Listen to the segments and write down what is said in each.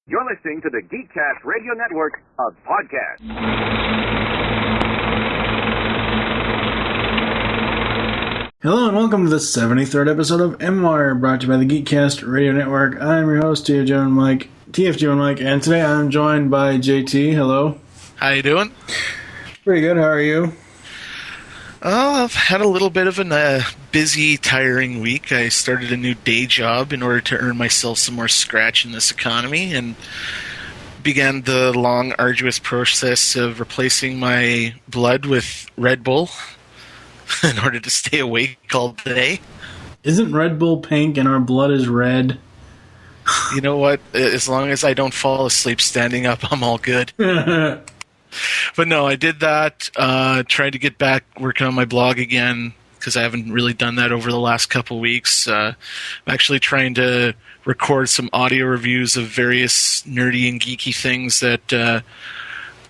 You're listening to the GeekCast radio network of podcasts. Hello and welcome to the 73rd episode of MWIRE, brought to you by the GeekCast radio network. I'm your host, TF Joe and Mike, and today I'm joined by JT. Hello. How you doing? Pretty good. How are you? I've had a little bit of a busy, tiring week. I started a new day job in order to earn myself some more scratch in this economy and began the long, arduous process of replacing my blood with Red Bull in order to stay awake all day. Isn't Red Bull pink and our blood is red? You know what? As long as I don't fall asleep standing up, I'm all good. But no, I did that. Tried to get back working on my blog again because I haven't really done that over the last couple weeks. I'm actually trying to record some audio reviews of various nerdy and geeky things that the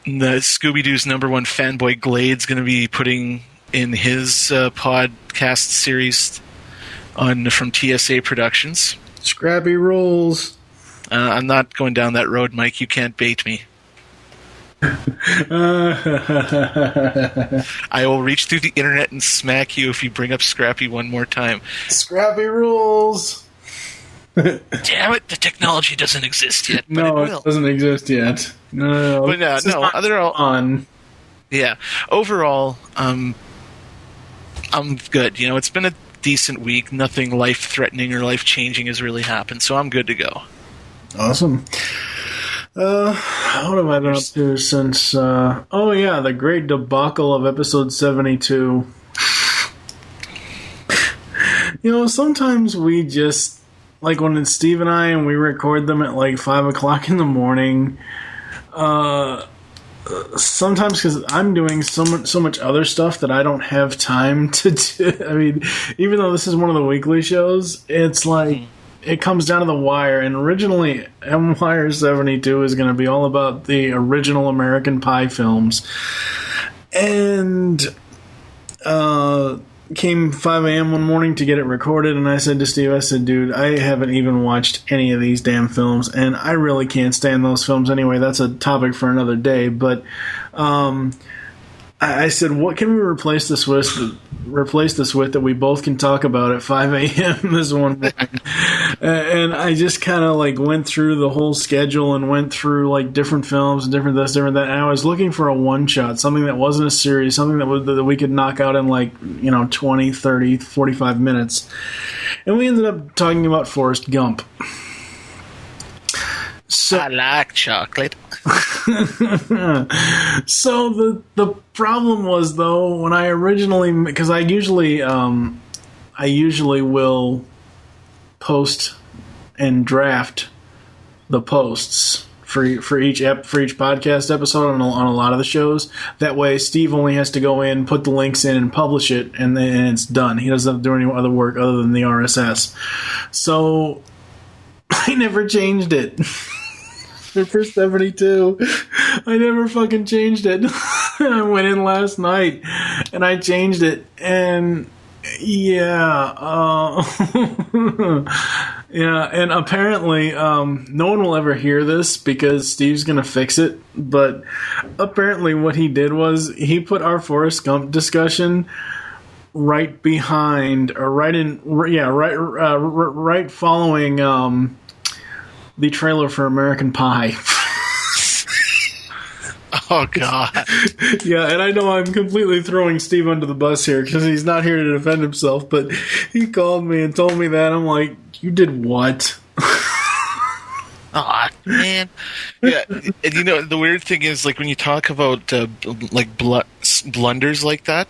Scooby-Doo's #1 fanboy Glade's going to be putting in his podcast series from TSA Productions. Scrappy rules. I'm not going down that road, Mike. You can't bait me. I will reach through the internet and smack you if you bring up Scrappy one more time. Scrappy rules. Damn it, the technology doesn't exist yet, but no, it will. It doesn't exist yet. No, but overall, I'm good. You know, it's been a decent week. Nothing life-threatening or life-changing has really happened, so I'm good to go. Awesome. What have I been up to since, the great debacle of episode 72. You know, sometimes we just, like when it's Steve and I and we record them at like 5 o'clock in the morning, sometimes because I'm doing so much other stuff that I don't have time to do. I mean, even though this is one of the weekly shows, it's like, it comes down to the wire, and originally MWIRE 72 is going to be all about the original American Pie films. And came 5 a.m. one morning to get it recorded, and I said to Steve, dude, I haven't even watched any of these damn films, and I really can't stand those films anyway. That's a topic for another day, but I said, what can we replace this with that we both can talk about at 5 a.m. this one morning? And I just kind of like went through the whole schedule and went through like different films and different this, different that. And I was looking for a one-shot, something that wasn't a series, something that we could knock out in like, 20, 30, 45 minutes. And we ended up talking about Forrest Gump. So, I like chocolate. So the problem was, though, when I originally, because I usually will post and draft the posts for each podcast episode on a lot of the shows. That way, Steve only has to go in, put the links in, and publish it, and then it's done. He doesn't have to do any other work other than the RSS. So I never changed it. For 72, I never fucking changed it. I went in last night and I changed it, and and apparently no one will ever hear this because Steve's gonna fix it, but apparently what he did was he put our Forrest Gump discussion right behind, or right following the trailer for American Pie. Oh, God. Yeah, and I know I'm completely throwing Steve under the bus here because he's not here to defend himself, but he called me and told me that. I'm like, you did what? Aw, man. Yeah, and the weird thing is, like, when you talk about, blunders like that,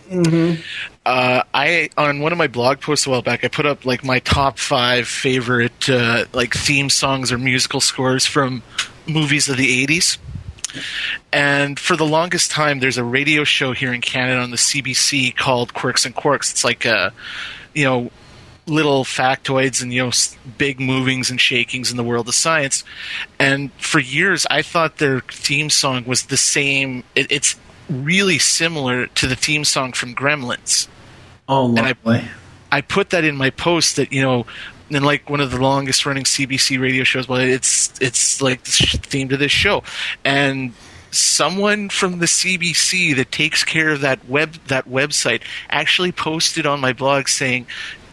mm-hmm. I on one of my blog posts a while back, I put up like my top 5 favorite theme songs or musical scores from movies of the 80s. And for the longest time, there's a radio show here in Canada on the CBC called Quirks and Quarks. It's like little factoids and big movings and shakings in the world of science. And for years, I thought their theme song was the same. It's really similar to the theme song from Gremlins. Oh, lovely. And I put that in my post that, and like one of the longest running CBC radio shows. Well, it's like the theme to this show, and someone from the CBC that takes care of that website actually posted on my blog saying,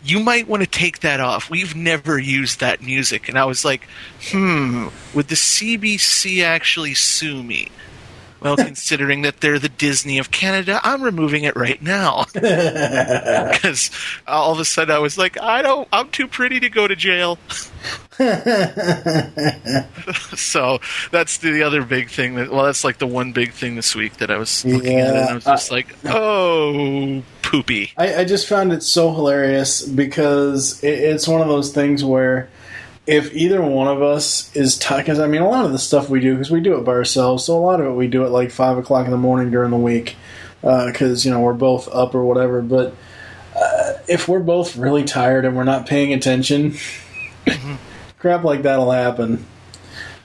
you might want to take that off. We've never used that music. And I was like, would the CBC actually sue me? Well, considering that they're the Disney of Canada, I'm removing it right now. Because all of a sudden I was like, I'm too pretty to go to jail. So that's the other big thing. That's like the one big thing this week that I was looking at, and I was just like, oh, poopy. I just found it so hilarious because it's one of those things where if either one of us is because I mean, a lot of the stuff we do, because we do it by ourselves, so a lot of it we do at like 5 o'clock in the morning during the week, because we're both up or whatever. But if we're both really tired and we're not paying attention, crap like that'll happen.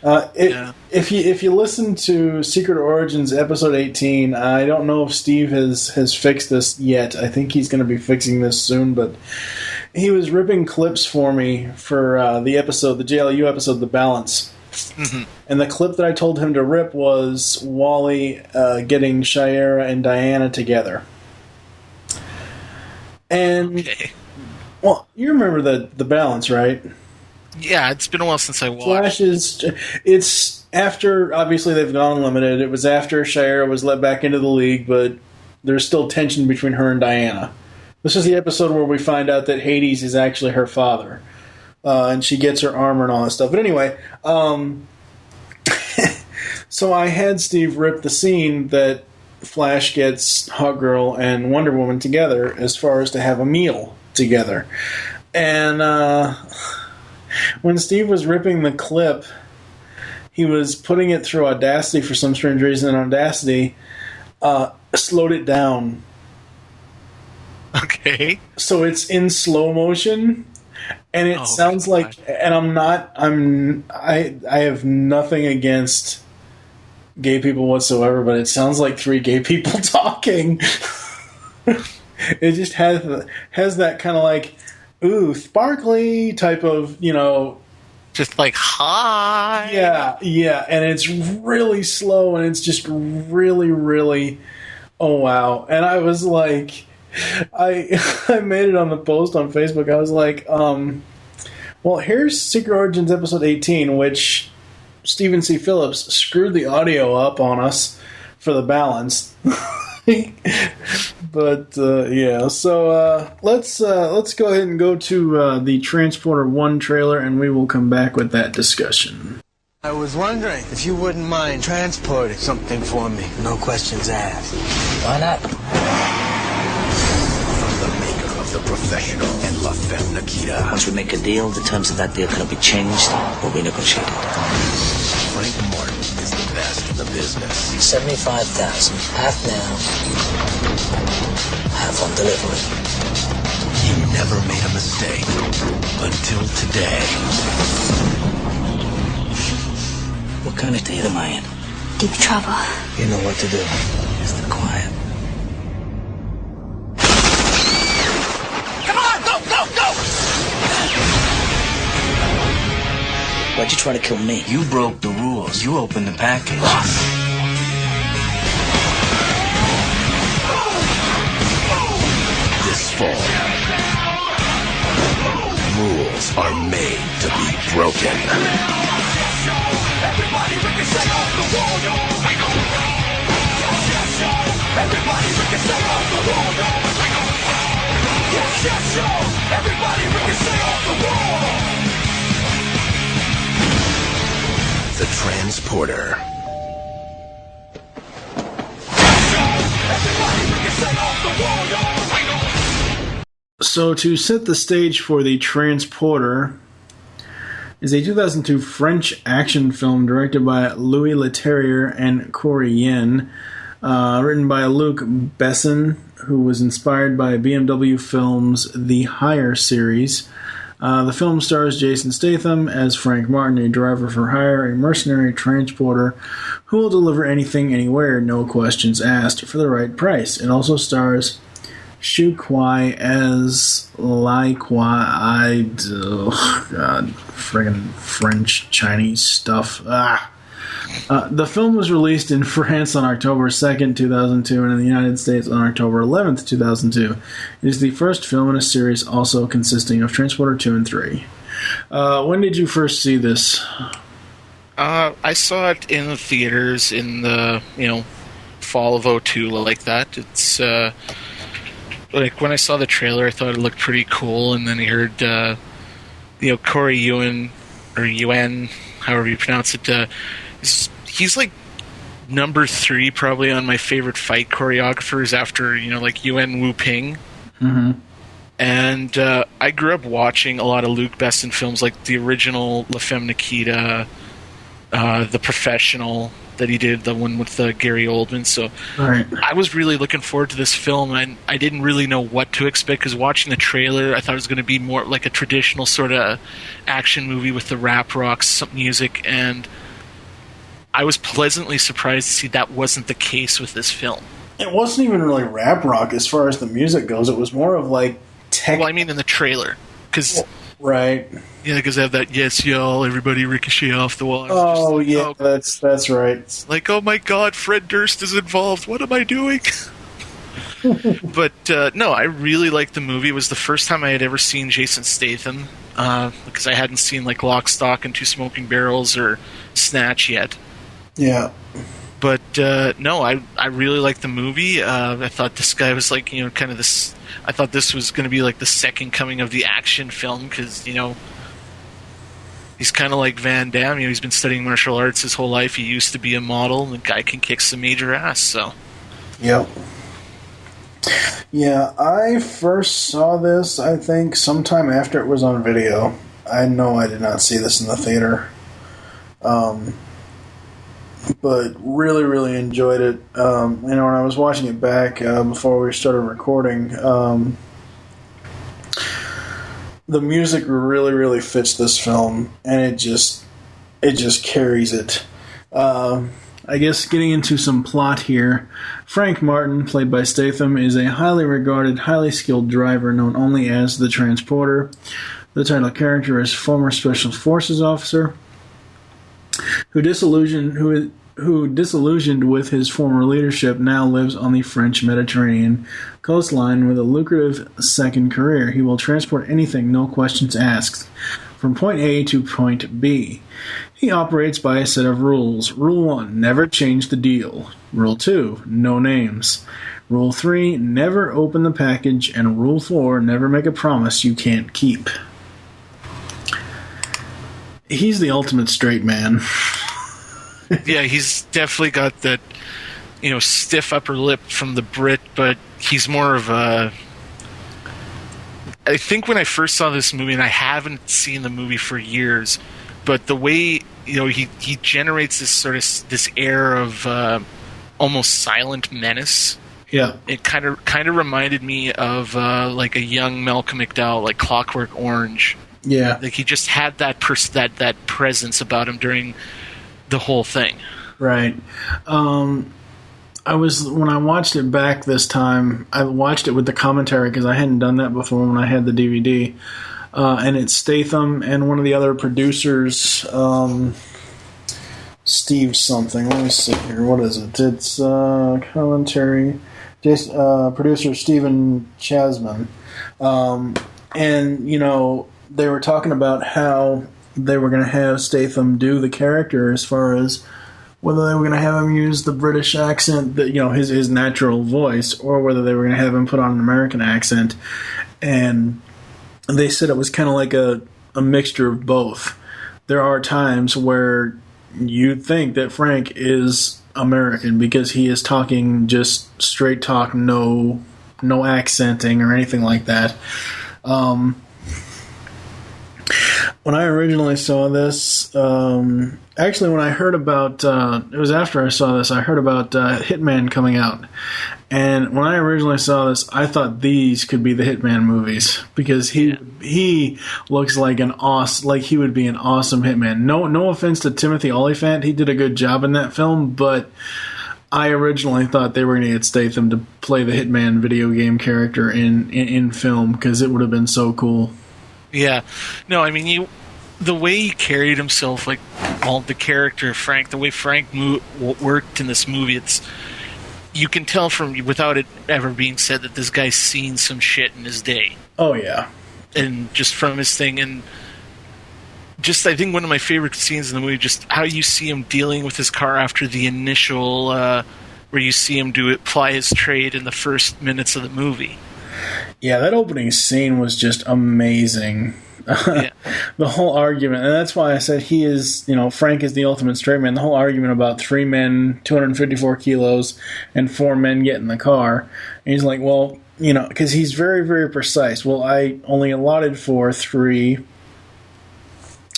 If you listen to Secret Origins episode 18, I don't know if Steve has fixed this yet. I think he's going to be fixing this soon, but he was ripping clips for me for the JLU episode, The Balance. Mm-hmm. And the clip that I told him to rip was Wally getting Shira and Diana together. And, well, you remember the Balance, right? Yeah, it's been a while since I watched. Flash it's after, obviously they've gone unlimited. It was after Shira was let back into the league, but there's still tension between her and Diana. This is the episode where we find out that Hades is actually her father. And she gets her armor and all that stuff. But anyway, so I had Steve rip the scene that Flash gets Hawkgirl and Wonder Woman together as far as to have a meal together. And when Steve was ripping the clip, he was putting it through Audacity for some strange reason, and Audacity slowed it down. Okay. So it's in slow motion, and it sounds like, and I have nothing against gay people whatsoever, but it sounds like three gay people talking. It just has that kind of like, ooh, sparkly type of, just like, hi. Yeah, and it's really slow, and it's just really, really, oh wow. And I was like, I made it on the post on Facebook. I was like, well, here's Secret Origins episode 18, which Stephen C. Phillips screwed the audio up on us for The Balance. But yeah, so let's go ahead and go to the Transporter 1 trailer, and we will come back with that discussion. I was wondering if you wouldn't mind transporting something for me. No questions asked. Why not? From the maker of The Professional and La Femme Nikita. Once we make a deal, the terms of that deal cannot be changed or renegotiated. Frank Martin is the best in the business. 75,000, half now, half on delivery. He never made a mistake until today. What kind of date am I in? Deep trouble. You know what to do. Just be quiet. Come on, go! Why'd you try to kill me? You broke the rules. You opened the package. This fall, rules are made to be broken. The Transporter. So to set the stage for The Transporter is a 2002 French action film directed by Louis Leterrier and Corey Yen, written by Luc Besson, who was inspired by BMW Films' The Hire series. The film stars Jason Statham as Frank Martin, a driver for hire, a mercenary transporter who will deliver anything, anywhere, no questions asked, for the right price. It also stars Shu Kwai as Lai Kwai. God, friggin' French, Chinese stuff. The film was released in France on October 2nd, 2002, and in the United States on October 11th, 2002. It is the first film in a series also consisting of Transporter 2 and 3. When did you first see this? I saw it in the theaters in the, fall of 2002, like that. It's, like, when I saw the trailer, I thought it looked pretty cool, and then I heard, Corey Yuen, or Yuen, however you pronounce it, he's like number 3 probably on my favorite fight choreographers after, like Yuen Wu Ping. Mm-hmm. And I grew up watching a lot of Luc Besson films, like the original La Femme Nikita, The Professional that he did, the one with Gary Oldman. So right. I was really looking forward to this film, and I didn't really know what to expect, because watching the trailer, I thought it was going to be more like a traditional sort of action movie with the rap rocks, some music, and I was pleasantly surprised to see that wasn't the case with this film. It wasn't even really rap rock as far as the music goes. It was more of like tech. Well, I mean in the trailer, because right. Yeah, because they have that "Yes, y'all, everybody ricochet off the wall." Oh like, yeah, that's right. Like, oh my God, Fred Durst is involved. What am I doing? But no, I really liked the movie. It was the first time I had ever seen Jason Statham, because I hadn't seen like Lock, Stock, and Two Smoking Barrels or Snatch yet. Yeah. But no, I really liked the movie. I thought this guy was like, kind of this. I thought this was going to be like the second coming of the action film, because he's kind of like Van Damme. He's been studying martial arts his whole life. He used to be a model, and the guy can kick some major ass. So. Yep. Yeah, I first saw this, I think, sometime after it was on video. I know I did not see this in the theater. But really, really enjoyed it. When I was watching it back before we started recording, the music really, really fits this film, and it just carries it. I guess getting into some plot here, Frank Martin, played by Statham, is a highly regarded, highly skilled driver known only as the Transporter. The title character is former Special Forces officer who disillusioned with his former leadership, now lives on the French Mediterranean coastline with a lucrative second career. He will transport anything, no questions asked, from point A to point B. He operates by a set of rules. Rule 1, never change the deal. Rule 2, no names. Rule 3, never open the package. And Rule 4, never make a promise you can't keep. He's the ultimate straight man. Yeah, he's definitely got that, stiff upper lip from the Brit, but he's more of a... I think when I first saw this movie, and I haven't seen the movie for years, but the way, he generates this sort of, this air of almost silent menace. Yeah. It kind of reminded me of like a young Malcolm McDowell, like Clockwork Orange. Yeah. Like he just had that that presence about him during the whole thing. Right. When I watched it back this time, I watched it with the commentary because I hadn't done that before when I had the DVD. And it's Statham and one of the other producers, Steve something. Let me see here. What is it? It's commentary. Producer Stephen Chasman. And, they were talking about how they were going to have Statham do the character as far as whether they were going to have him use the British accent, that his natural voice, or whether they were going to have him put on an American accent. And they said it was kind of like a mixture of both. There are times where you think that Frank is American because he is talking just straight talk, no accenting or anything like that. When I originally saw this, actually when I heard about, it was after I saw this, I heard about Hitman coming out. And when I originally saw this, I thought these could be the Hitman movies because he looks like he would be an awesome Hitman. No offense to Timothy Olyphant, he did a good job in that film, but I originally thought they were going to get Statham to play the Hitman video game character in film, because it would have been so cool. Yeah. No, I mean, the way he carried himself, like, well, the character Frank, the way Frank worked in this movie, you can tell from, without it ever being said, that this guy's seen some shit in his day. Oh, yeah. And just from his thing, and just, I think one of my favorite scenes in the movie, just how you see him dealing with his car after the initial, where you see him ply his trade in the first minutes of the movie. Yeah, that opening scene was just amazing. Yeah. The whole argument, and that's why I said he is, Frank is the ultimate straight man. The whole argument about 3 men, 254 kilos, and 4 men get in the car. And he's like, well, because he's very, very precise. Well, I only allotted for 3.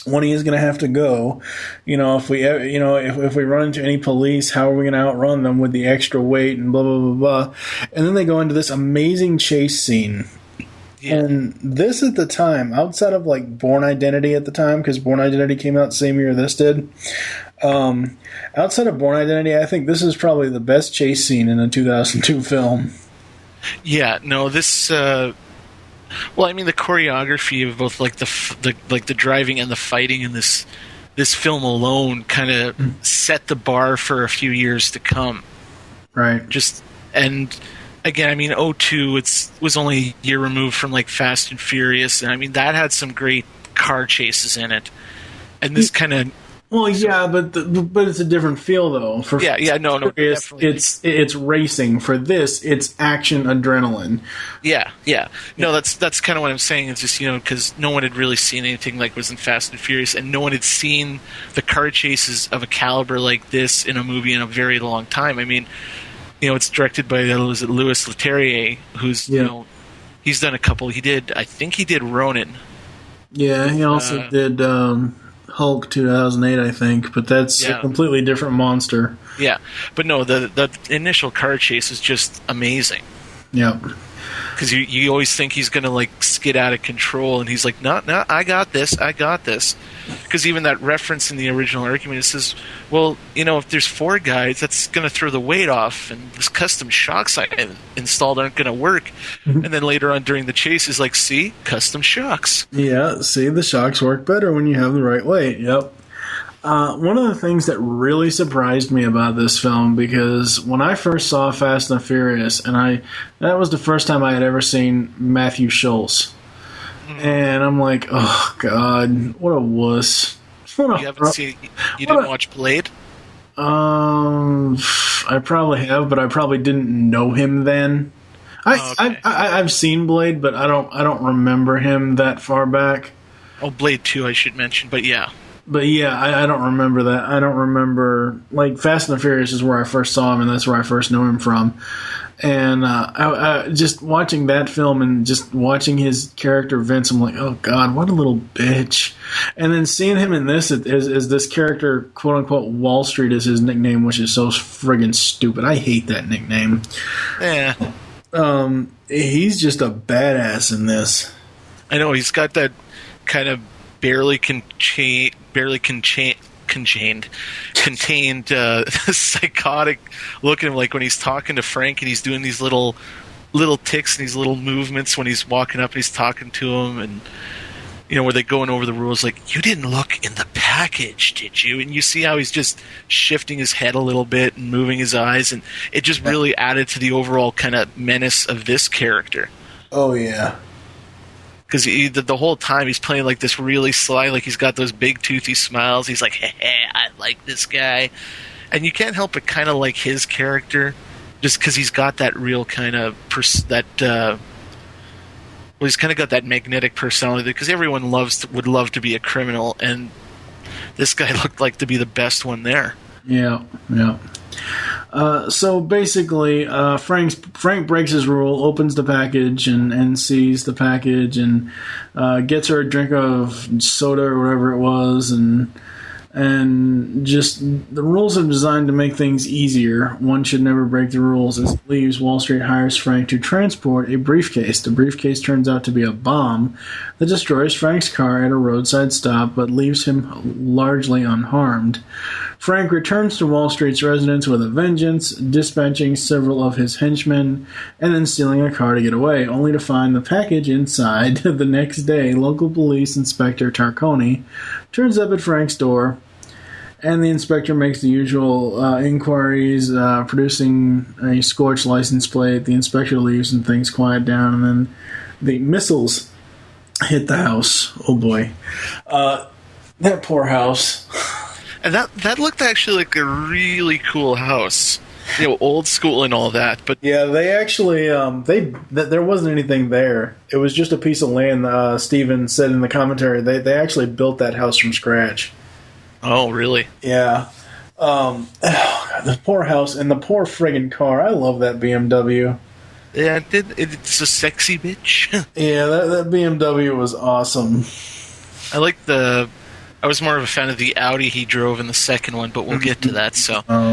One he is going to have to go. If we run into any police, how are we going to outrun them with the extra weight and blah, blah, blah, blah. And then they go into this amazing chase scene. Yeah. And this at the time, outside of like Bourne Identity at the time, because Bourne Identity came out the same year this did, outside of Bourne Identity, I think this is probably the best chase scene in a 2002 film. Yeah, no, this... well, I mean, the choreography of both like the driving and the fighting in this film alone kind of set the bar for a few years to come. Right. And again, I mean, 2002, was only a year removed from like Fast and Furious, and I mean that had some great car chases in it. And this kind of... Well, yeah, but it's a different feel though. No, it's racing. For this, it's action adrenaline. Yeah. No, that's kind of what I'm saying. It's just because no one had really seen anything like was in Fast and Furious, and no one had seen the car chases of a caliber like this in a movie in a very long time. I mean, it's directed by Louis Leterrier, who's he's done a couple. I think he did Ronin. Yeah, he also did. Hulk 2008, I think, but that's a completely different monster. Yeah, but no, the initial car chase is just amazing. Yeah, because you always think he's going to like skid out of control, and he's like, no, I got this. Because even that reference in the original argument, it says, well, if there's 4 guys, that's going to throw the weight off, and this custom shocks I installed aren't going to work. And then later on during the chase, is like, see, custom shocks. Yeah, see, the shocks work better when you have the right weight. Yep. One of the things that really surprised me about this film, because when I first saw Fast and Furious, and that was the first time I had ever seen Matthew Schultz. And I'm like, oh God, what a wuss! You didn't watch Blade? I probably have, but I probably didn't know him then. I've seen Blade, but I don't remember him that far back. Oh, Blade 2, I should mention, but yeah. But yeah, I don't remember that. I don't remember, like, Fast and the Furious is where I first saw him, and that's where I first knew him from. And I just watching that film and just watching his character Vince, I'm like, oh God, what a little bitch. And then seeing him in this as this character, quote unquote, Wall Street is his nickname, which is so friggin' stupid. I hate that nickname. Yeah. He's just a badass in this. I know, he's got that kind of contained psychotic look at him, like when he's talking to Frank and he's doing these little ticks and these little movements when he's walking up and he's talking to him, and where they're going over the rules, like, you didn't look in the package, did you? And you see how he's just shifting his head a little bit and moving his eyes, and it just really added to the overall kind of menace of this character. Oh yeah. Because the whole time he's playing like this really sly, like he's got those big toothy smiles. He's like, hey, I like this guy. And you can't help but kind of like his character, just because he's got that real kind of, he's kind of got that magnetic personality, because everyone would love to be a criminal, and this guy looked like to be the best one there. Yeah. So basically, Frank breaks his rule, opens the package, and sees the package, and gets her a drink of soda or whatever it was, and And just the rules are designed to make things easier. One should never break the rules. As it leaves, Wall Street hires Frank to transport a briefcase. The briefcase turns out to be a bomb that destroys Frank's car at a roadside stop, but leaves him largely unharmed. Frank returns to Wall Street's residence with a vengeance, dispatching several of his henchmen, and then stealing a car to get away, only to find the package inside. The next day, local police inspector Tarconi turns up at Frank's door, and the inspector makes the usual inquiries, producing a scorched license plate. The inspector leaves and things quiet down, and then the missiles hit the house. Oh boy. That poor house. And that looked actually like a really cool house. Old school and all that. But yeah, they actually, there wasn't anything there. It was just a piece of land, Steven said in the commentary. They actually built that house from scratch. Oh, really? Yeah. Oh, God, the poor house and the poor friggin' car. I love that BMW. Yeah, it's a sexy bitch. Yeah, that BMW was awesome. I was more of a fan of the Audi he drove in the second one, but we'll get to that. So, but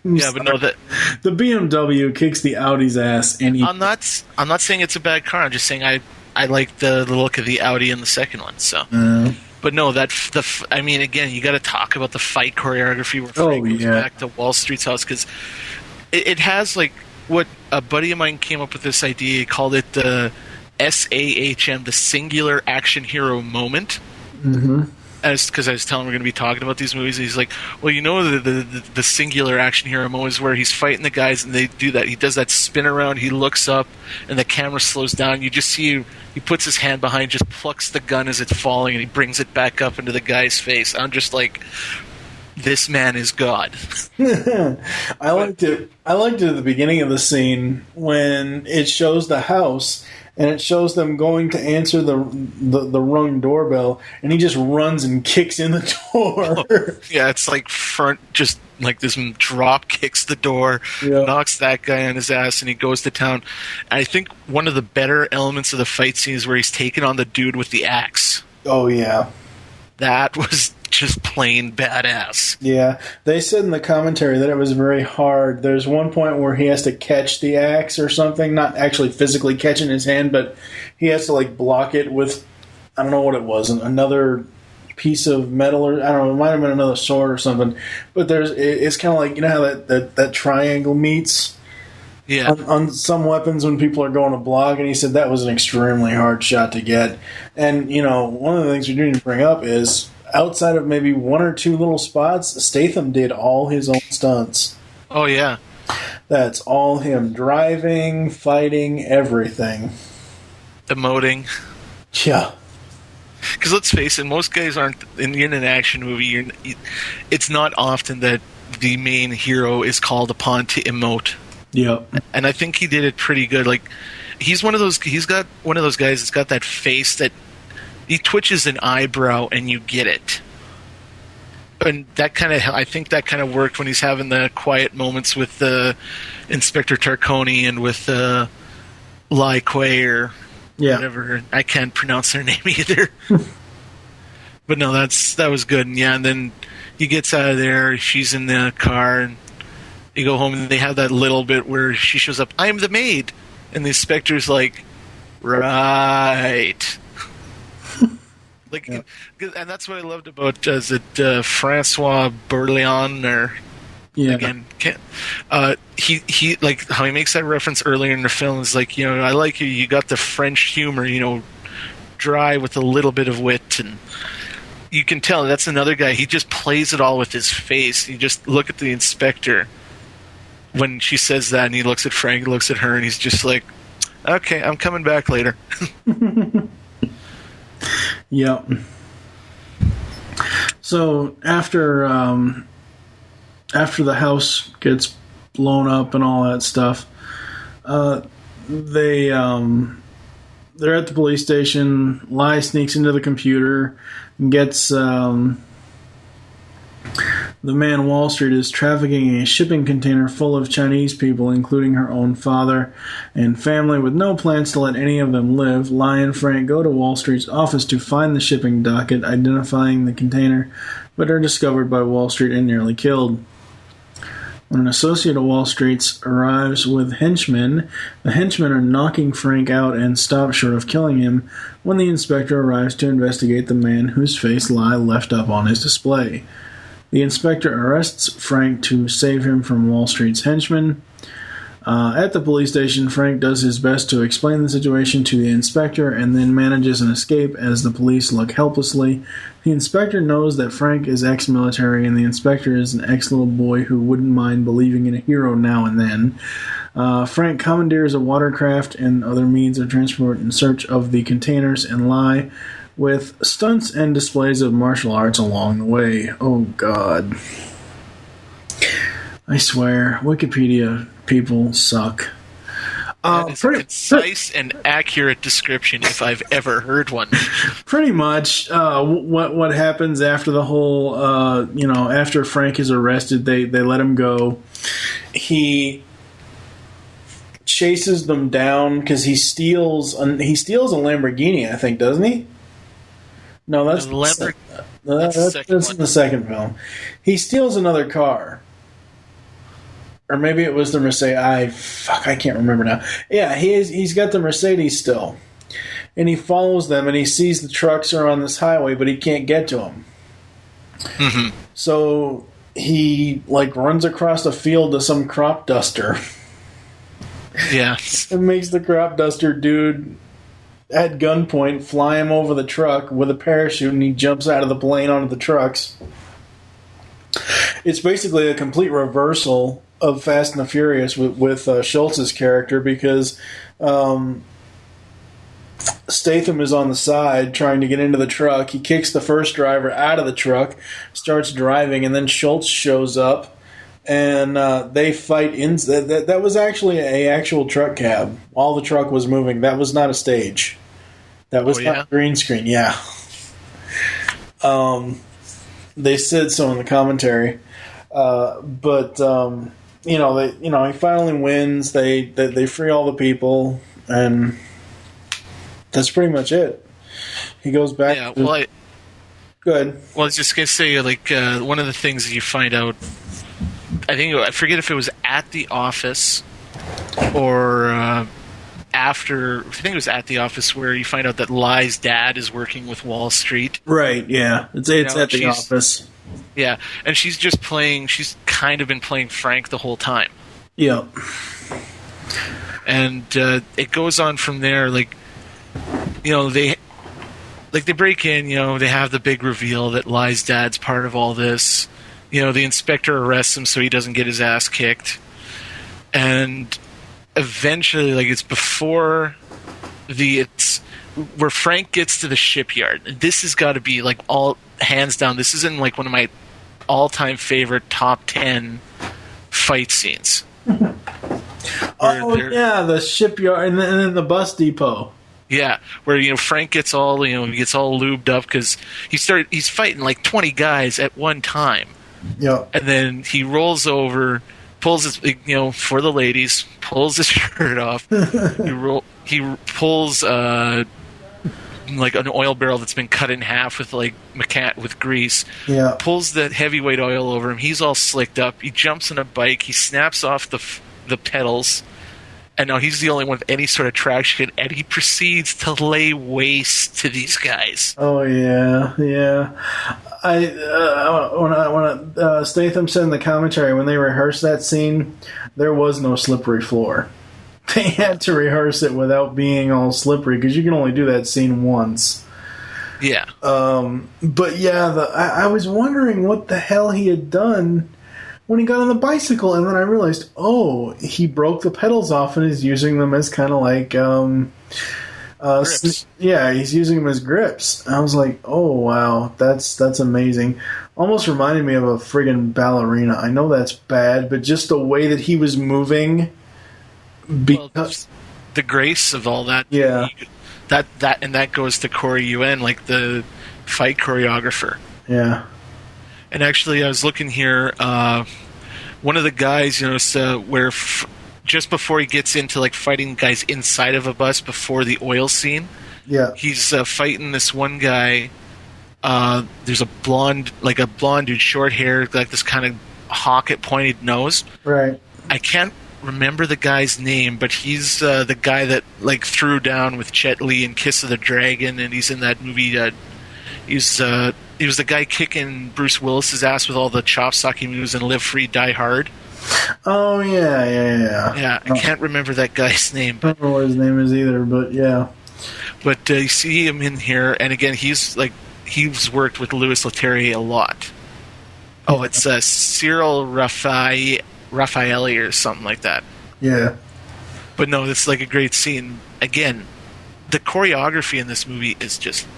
no, that the BMW kicks the Audi's ass. I'm not saying it's a bad car. I'm just saying I like the look of the Audi in the second one. So, but no, again, you got to talk about the fight choreography where Frank goes back to Wall Street's house, because it has like what a buddy of mine came up with this idea. He called it the SAHM, the Singular Action Hero Moment. Mm-hmm. Because I was telling him we're going to be talking about these movies, and he's like, well, the singular action hero moment is where he's fighting the guys, and they do that. He does that spin around, he looks up, and the camera slows down. You just see he puts his hand behind, just plucks the gun as it's falling, and he brings it back up into the guy's face. I'm just like, this man is God. I liked it at the beginning of the scene when it shows the house, and it shows them going to answer the rung doorbell, and he just runs and kicks in the door. Oh, yeah, it's like front, just like this drop kicks the door, knocks that guy on his ass, and he goes to town. And I think one of the better elements of the fight scene is where he's taking on the dude with the axe. Oh, yeah. That was just plain badass. Yeah, they said in the commentary that it was very hard. There's one point where he has to catch the axe or something, not actually physically catching his hand, but he has to like block it with, I don't know what it was, another piece of metal, or I don't know, it might have been another sword or something. But it's kind of like, you know how that triangle meets. Yeah. On some weapons when people are going to block, and he said that was an extremely hard shot to get. And one of the things we do need to bring up is, outside of maybe one or two little spots, Statham did all his own stunts. Oh, yeah. That's all him. Driving, fighting, everything. Emoting. Yeah. Because let's face it, most guys aren't, in an action movie, it's not often that the main hero is called upon to emote. Yeah. And I think he did it pretty good. Like, he's got one of those guys that's got that face that he twitches an eyebrow and you get it. And I think that kind of worked when he's having the quiet moments with Inspector Tarconi and with Lai Kuei or whatever. I can't pronounce their name either. But no, that was good. And then he gets out of there, she's in the car, and they go home, and they have that little bit where she shows up, I'm the maid. And the inspector's like, right. And that's what I loved about, Francois Berlion, or again, he like how he makes that reference earlier in the film is like, I like you got the French humor, dry with a little bit of wit, and you can tell that's another guy. He just plays it all with his face. You just look at the inspector when she says that, and he looks at Frank, looks at her, and he's just like, okay, I'm coming back later. Yep. So after the house gets blown up and all that stuff, they're at the police station. Lai sneaks into the computer and gets The man Wall Street is trafficking a shipping container full of Chinese people, including her own father and family, with no plans to let any of them live. Lai and Frank go to Wall Street's office to find the shipping docket, identifying the container, but are discovered by Wall Street and nearly killed. When an associate of Wall Street's arrives with henchmen, the henchmen are knocking Frank out and stop short of killing him when the inspector arrives to investigate the man whose face Lai left up on his display. The inspector arrests Frank to save him from Wall Street's henchmen. At the police station, Frank does his best to explain the situation to the inspector and then manages an escape as the police look helplessly. The inspector knows that Frank is ex-military and the inspector is an ex-little boy who wouldn't mind believing in a hero now and then. Frank commandeers a watercraft and other means of transport in search of the containers and Lai, with stunts and displays of martial arts along the way. Oh, God. I swear, Wikipedia people suck. That is a concise and accurate description if I've ever heard one. Pretty much. What happens after the whole, after Frank is arrested, they let him go. He chases them down because he steals a Lamborghini, I think, doesn't he? No, that's in the second film. He steals another car. Or maybe it was the Mercedes. I can't remember now. Yeah, he's got the Mercedes still. And he follows them, and he sees the trucks are on this highway, but he can't get to them. Mm-hmm. So he, runs across a field to some crop duster. Yeah. And makes the crop duster dude, at gunpoint, fly him over the truck with a parachute, and he jumps out of the plane onto the trucks. It's basically a complete reversal of Fast and the Furious with Schultz's character, because Statham is on the side trying to get into the truck. He kicks the first driver out of the truck, starts driving, and then Schultz shows up, and they fight. That was actually a actual truck cab. All the truck was moving. That was not a stage. That was not a green screen. Yeah. They said so in the commentary, but he finally wins. They free all the people, and that's pretty much it. He goes back. Yeah, go ahead. Well, I was just gonna say, one of the things that you find out, I forget if it was at the office or after. I think it was at the office where you find out that Lai's dad is working with Wall Street. Right. Yeah. It's at the office. Yeah, and she's kind of been playing Frank the whole time. Yeah. And it goes on from there, they break in, they have the big reveal that Lai's dad's part of all this. The inspector arrests him so he doesn't get his ass kicked. And eventually, it's before it's where Frank gets to the shipyard. This has got to be, all hands down, this is in, one of my all-time favorite top 10 fight scenes. The shipyard and then the bus depot. Yeah, where Frank gets all lubed up because he's fighting 20 guys at one time. Yeah, and then he rolls over, pulls his for the ladies, pulls his shirt off. He pulls an oil barrel that's been cut in half with with grease. Yeah, pulls that heavyweight oil over him. He's all slicked up. He jumps on a bike. He snaps off the pedals. And now he's the only one with any sort of traction, and he proceeds to lay waste to these guys. Oh yeah. When Statham said in the commentary when they rehearsed that scene, there was no slippery floor. They had to rehearse it without being all slippery because you can only do that scene once. Yeah. But yeah, I was wondering what the hell he had done when he got on the bicycle, and then I realized, he broke the pedals off and is using them as kind of grips. Yeah, he's using them as grips. I was like, oh wow, that's amazing. Almost reminded me of a friggin' ballerina. I know that's bad, but just the way that he was moving, because the grace of all that. Yeah, that goes to Corey Yuen, the fight choreographer. Yeah. And actually, I was looking here. One of the guys, just before he gets into like fighting guys inside of a bus before the oil scene, he's fighting this one guy. There's a blonde dude, short hair, like this kind of hawk pointed nose. Right. I can't remember the guy's name, but he's the guy that like threw down with Jet Li in Kiss of the Dragon, and he's in that movie. He was the guy kicking Bruce Willis's ass with all the chop-sucking moves in Live Free, Die Hard. Oh, yeah. Yeah, I can't remember that guy's name. I don't know what his name is either, but yeah. But you see him in here, and again, he's worked with Louis Leterrier a lot. Oh, it's Cyril Raffaelli or something like that. Yeah. But no, it's like a great scene. Again, the choreography in this movie is just...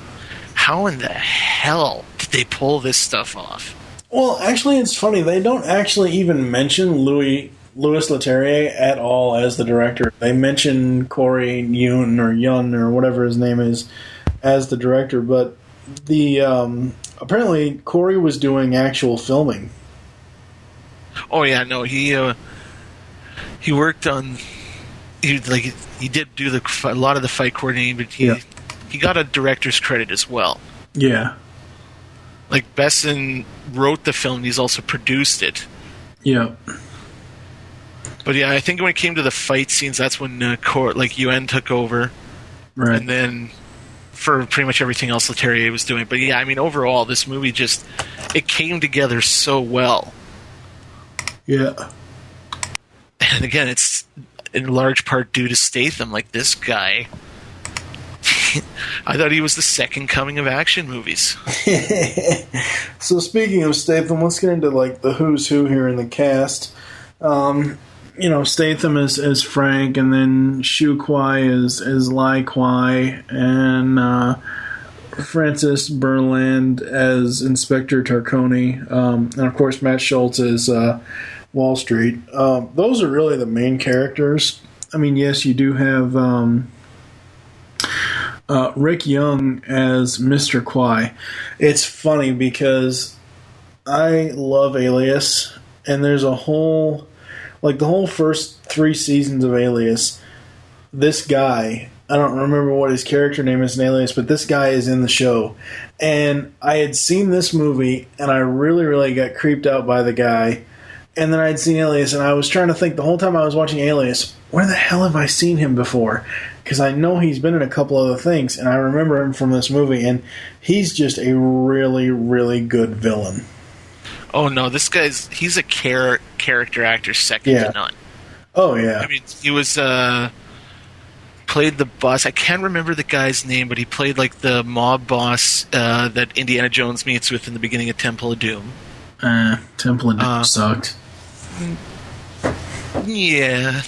How in the hell did they pull this stuff off? Well, actually, it's funny. They don't actually even mention Louis Leterrier at all as the director. They mention Corey Yun or whatever his name is as the director, but the apparently Corey was doing actual filming. Oh yeah, no, he worked on he did do a lot of the fight coordinating, but he got a director's credit as well. Yeah. Like Besson wrote the film, he's also produced it. Yeah. But yeah, I think when it came to the fight scenes, that's when Yuen took over. Right. And then for pretty much everything else Leterrier was doing. But yeah, I mean, overall, this movie it came together so well. Yeah. And again, it's in large part due to Statham. Like, this guy... I thought he was the second coming of action movies. So speaking of Statham, let's get into like the who's who here in the cast. Statham is Frank, and then Shu Kwai is Lai Kwai, and Francis Berland as Inspector Tarconi, and of course Matt Schultz is Wall Street. Those are really the main characters. I mean, yes, you do have Rick Young as Mr. Kwai. It's funny because I love Alias, and there's a whole... Like, the whole first 3 seasons of Alias, this guy, I don't remember what his character name is in Alias, but this guy is in the show. And I had seen this movie, and I really, really got creeped out by the guy. And then I'd seen Alias, and I was trying to think the whole time I was watching Alias, where the hell have I seen him before? Because I know he's been in a couple other things, and I remember him from this movie, and he's just a really, really good villain. Oh no, he's a character actor second to none. Oh yeah. I mean, he was played the boss. I can't remember the guy's name, but he played like the mob boss that Indiana Jones meets with in the beginning of Temple of Doom. Temple of Doom sucked. Yeah.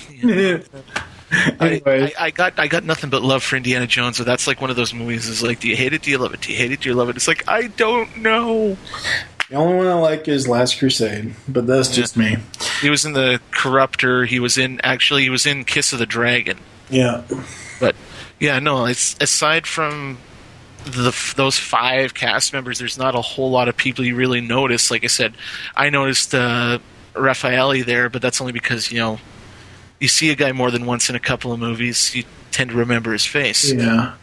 Anyway. I got nothing but love for Indiana Jones, so that's like one of those movies is like, do you hate it, do you love it, do you hate it, do you love it? It's like, I don't know. The only one I like is Last Crusade, but that's just me. He was in The Corruptor. He was in Kiss of the Dragon. Yeah. But, yeah, no, it's aside from those 5 cast members, there's not a whole lot of people you really notice. Like I said, I noticed Raffaelli there, but that's only because, you see a guy more than once in a couple of movies, you tend to remember his face. Yeah.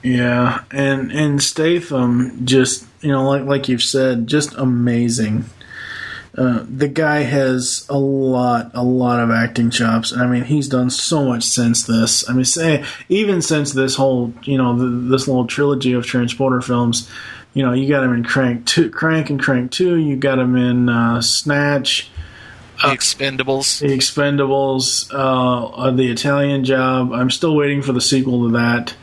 And Statham just... like you've said, just amazing. The guy has a lot of acting chops. I mean, he's done so much since this. I mean, even since this whole, this little trilogy of Transporter films, you got him in Crank and Crank 2. You got him in Snatch. The Expendables. The Italian Job. I'm still waiting for the sequel to that.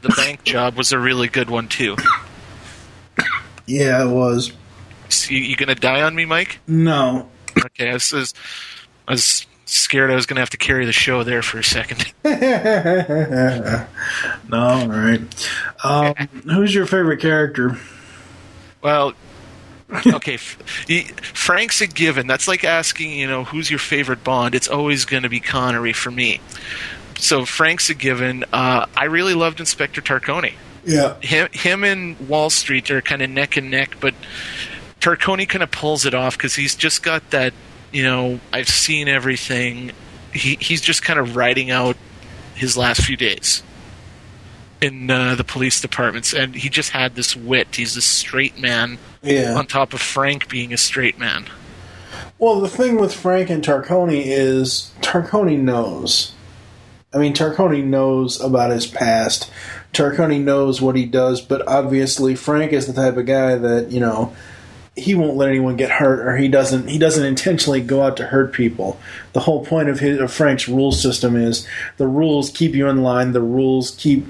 The Bank Job was a really good one too. Yeah, it was. So you gonna die on me, Mike? No. Okay, I was scared I was gonna have to carry the show there for a second. No, all right. Who's your favorite character? Well, okay, Frank's a given. That's like asking, who's your favorite Bond? It's always going to be Connery for me. So Frank's a given. I really loved Inspector Tarconi. Yeah. Him and Wall Street are kind of neck and neck, but Tarcone kind of pulls it off because he's just got that, I've seen everything. He's just kind of riding out his last few days in the police departments, and he just had this wit. He's a straight man on top of Frank being a straight man. Well, the thing with Frank and Tarcone is Tarcone knows. I mean, Tarcone knows about his past. Tarcone knows what he does, but obviously Frank is the type of guy that, he won't let anyone get hurt, or he doesn't intentionally go out to hurt people. The whole point of Frank's rule system is the rules keep you in line, the rules keep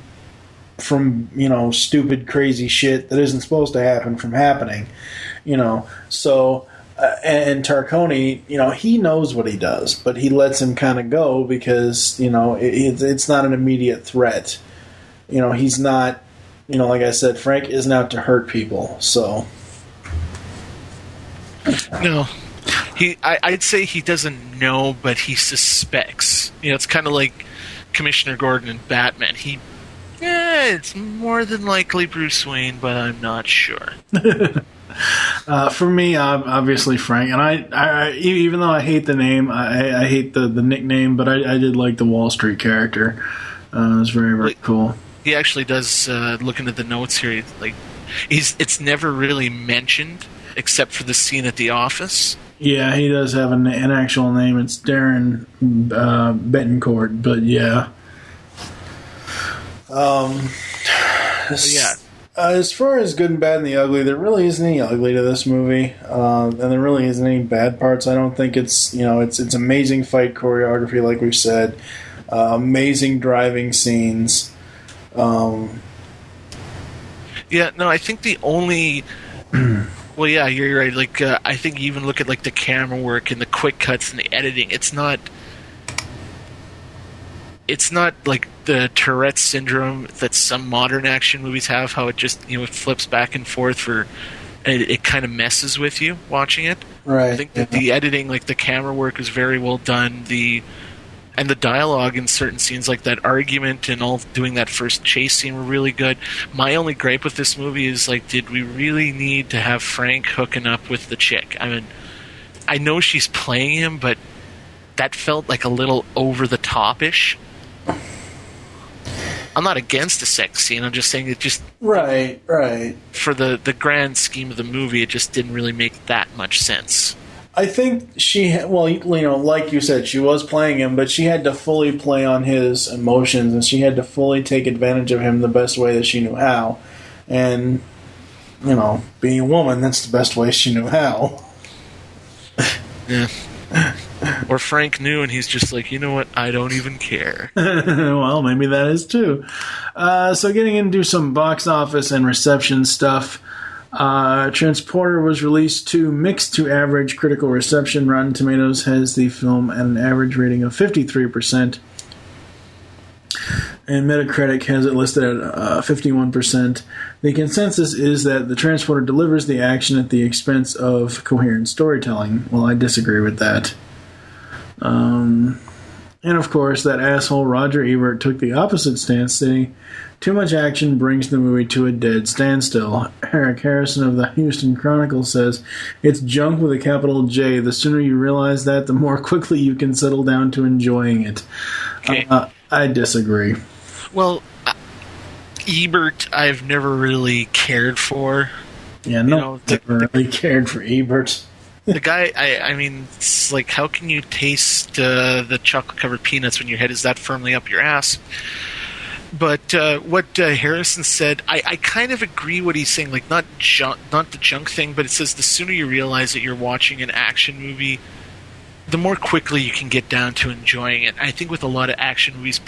from, stupid, crazy shit that isn't supposed to happen from happening. So... and Tarcone, he knows what he does, but he lets him kind of go because, it's not an immediate threat. He's not, like I said, Frank isn't out to hurt people, so. No. I'd say he doesn't know, but he suspects. It's kind of like Commissioner Gordon in Batman. It's more than likely Bruce Wayne, but I'm not sure. For me, obviously Frank, and I even though I hate the name, I hate the nickname, but I did like the Wall Street character. It was very, very cool. He actually does. Looking at the notes here, it's never really mentioned except for the scene at the office. Yeah, he does have an actual name. It's Darren Betancourt, but yeah. Yeah. As far as good and bad and the ugly, there really isn't any ugly to this movie, and there really isn't any bad parts. I don't think it's it's amazing fight choreography, like we've said, amazing driving scenes. Yeah, no, I think the only. Well, yeah, you're right. Like, I think you even look at the camera work and the quick cuts and the editing. It's not like the Tourette syndrome that some modern action movies have, how it just, it flips back and forth and it kind of messes with you watching it. Right. I think that the editing, the camera work is very well done. And the dialogue in certain scenes, like that argument and all doing that first chase scene, were really good. My only gripe with this movie is, did we really need to have Frank hooking up with the chick? I mean, I know she's playing him, but that felt like a little over-the-top-ish. I'm not against a sex scene. I'm just saying it just... Right. For the grand scheme of the movie, it just didn't really make that much sense. I think like you said, she was playing him, but she had to fully play on his emotions, and she had to fully take advantage of him the best way that she knew how. And, being a woman, that's the best way she knew how. Yeah. Or Frank knew, and he's just like, you know what, I don't even care. Well, maybe that is too. So getting into some box office and reception stuff, Transporter was released to mixed to average critical reception. Rotten Tomatoes has the film at an average rating of 53%. And Metacritic has it listed at 51%. The consensus is that the Transporter delivers the action at the expense of coherent storytelling. Well, I disagree with that. And of course, that asshole Roger Ebert took the opposite stance, saying, "Too much action brings the movie to a dead standstill." Eric Harrison of the Houston Chronicle says, "It's junk with a capital J. The sooner you realize that, the more quickly you can settle down to enjoying it." Okay. I disagree. Well, Ebert, I've never really cared for. Yeah, never really cared for Ebert. The guy, I mean, it's like, how can you taste the chocolate-covered peanuts when your head is that firmly up your ass? But what Harrison said, I kind of agree what he's saying. Not the junk thing, but it says the sooner you realize that you're watching an action movie, the more quickly you can get down to enjoying it. I think with a lot of action movies,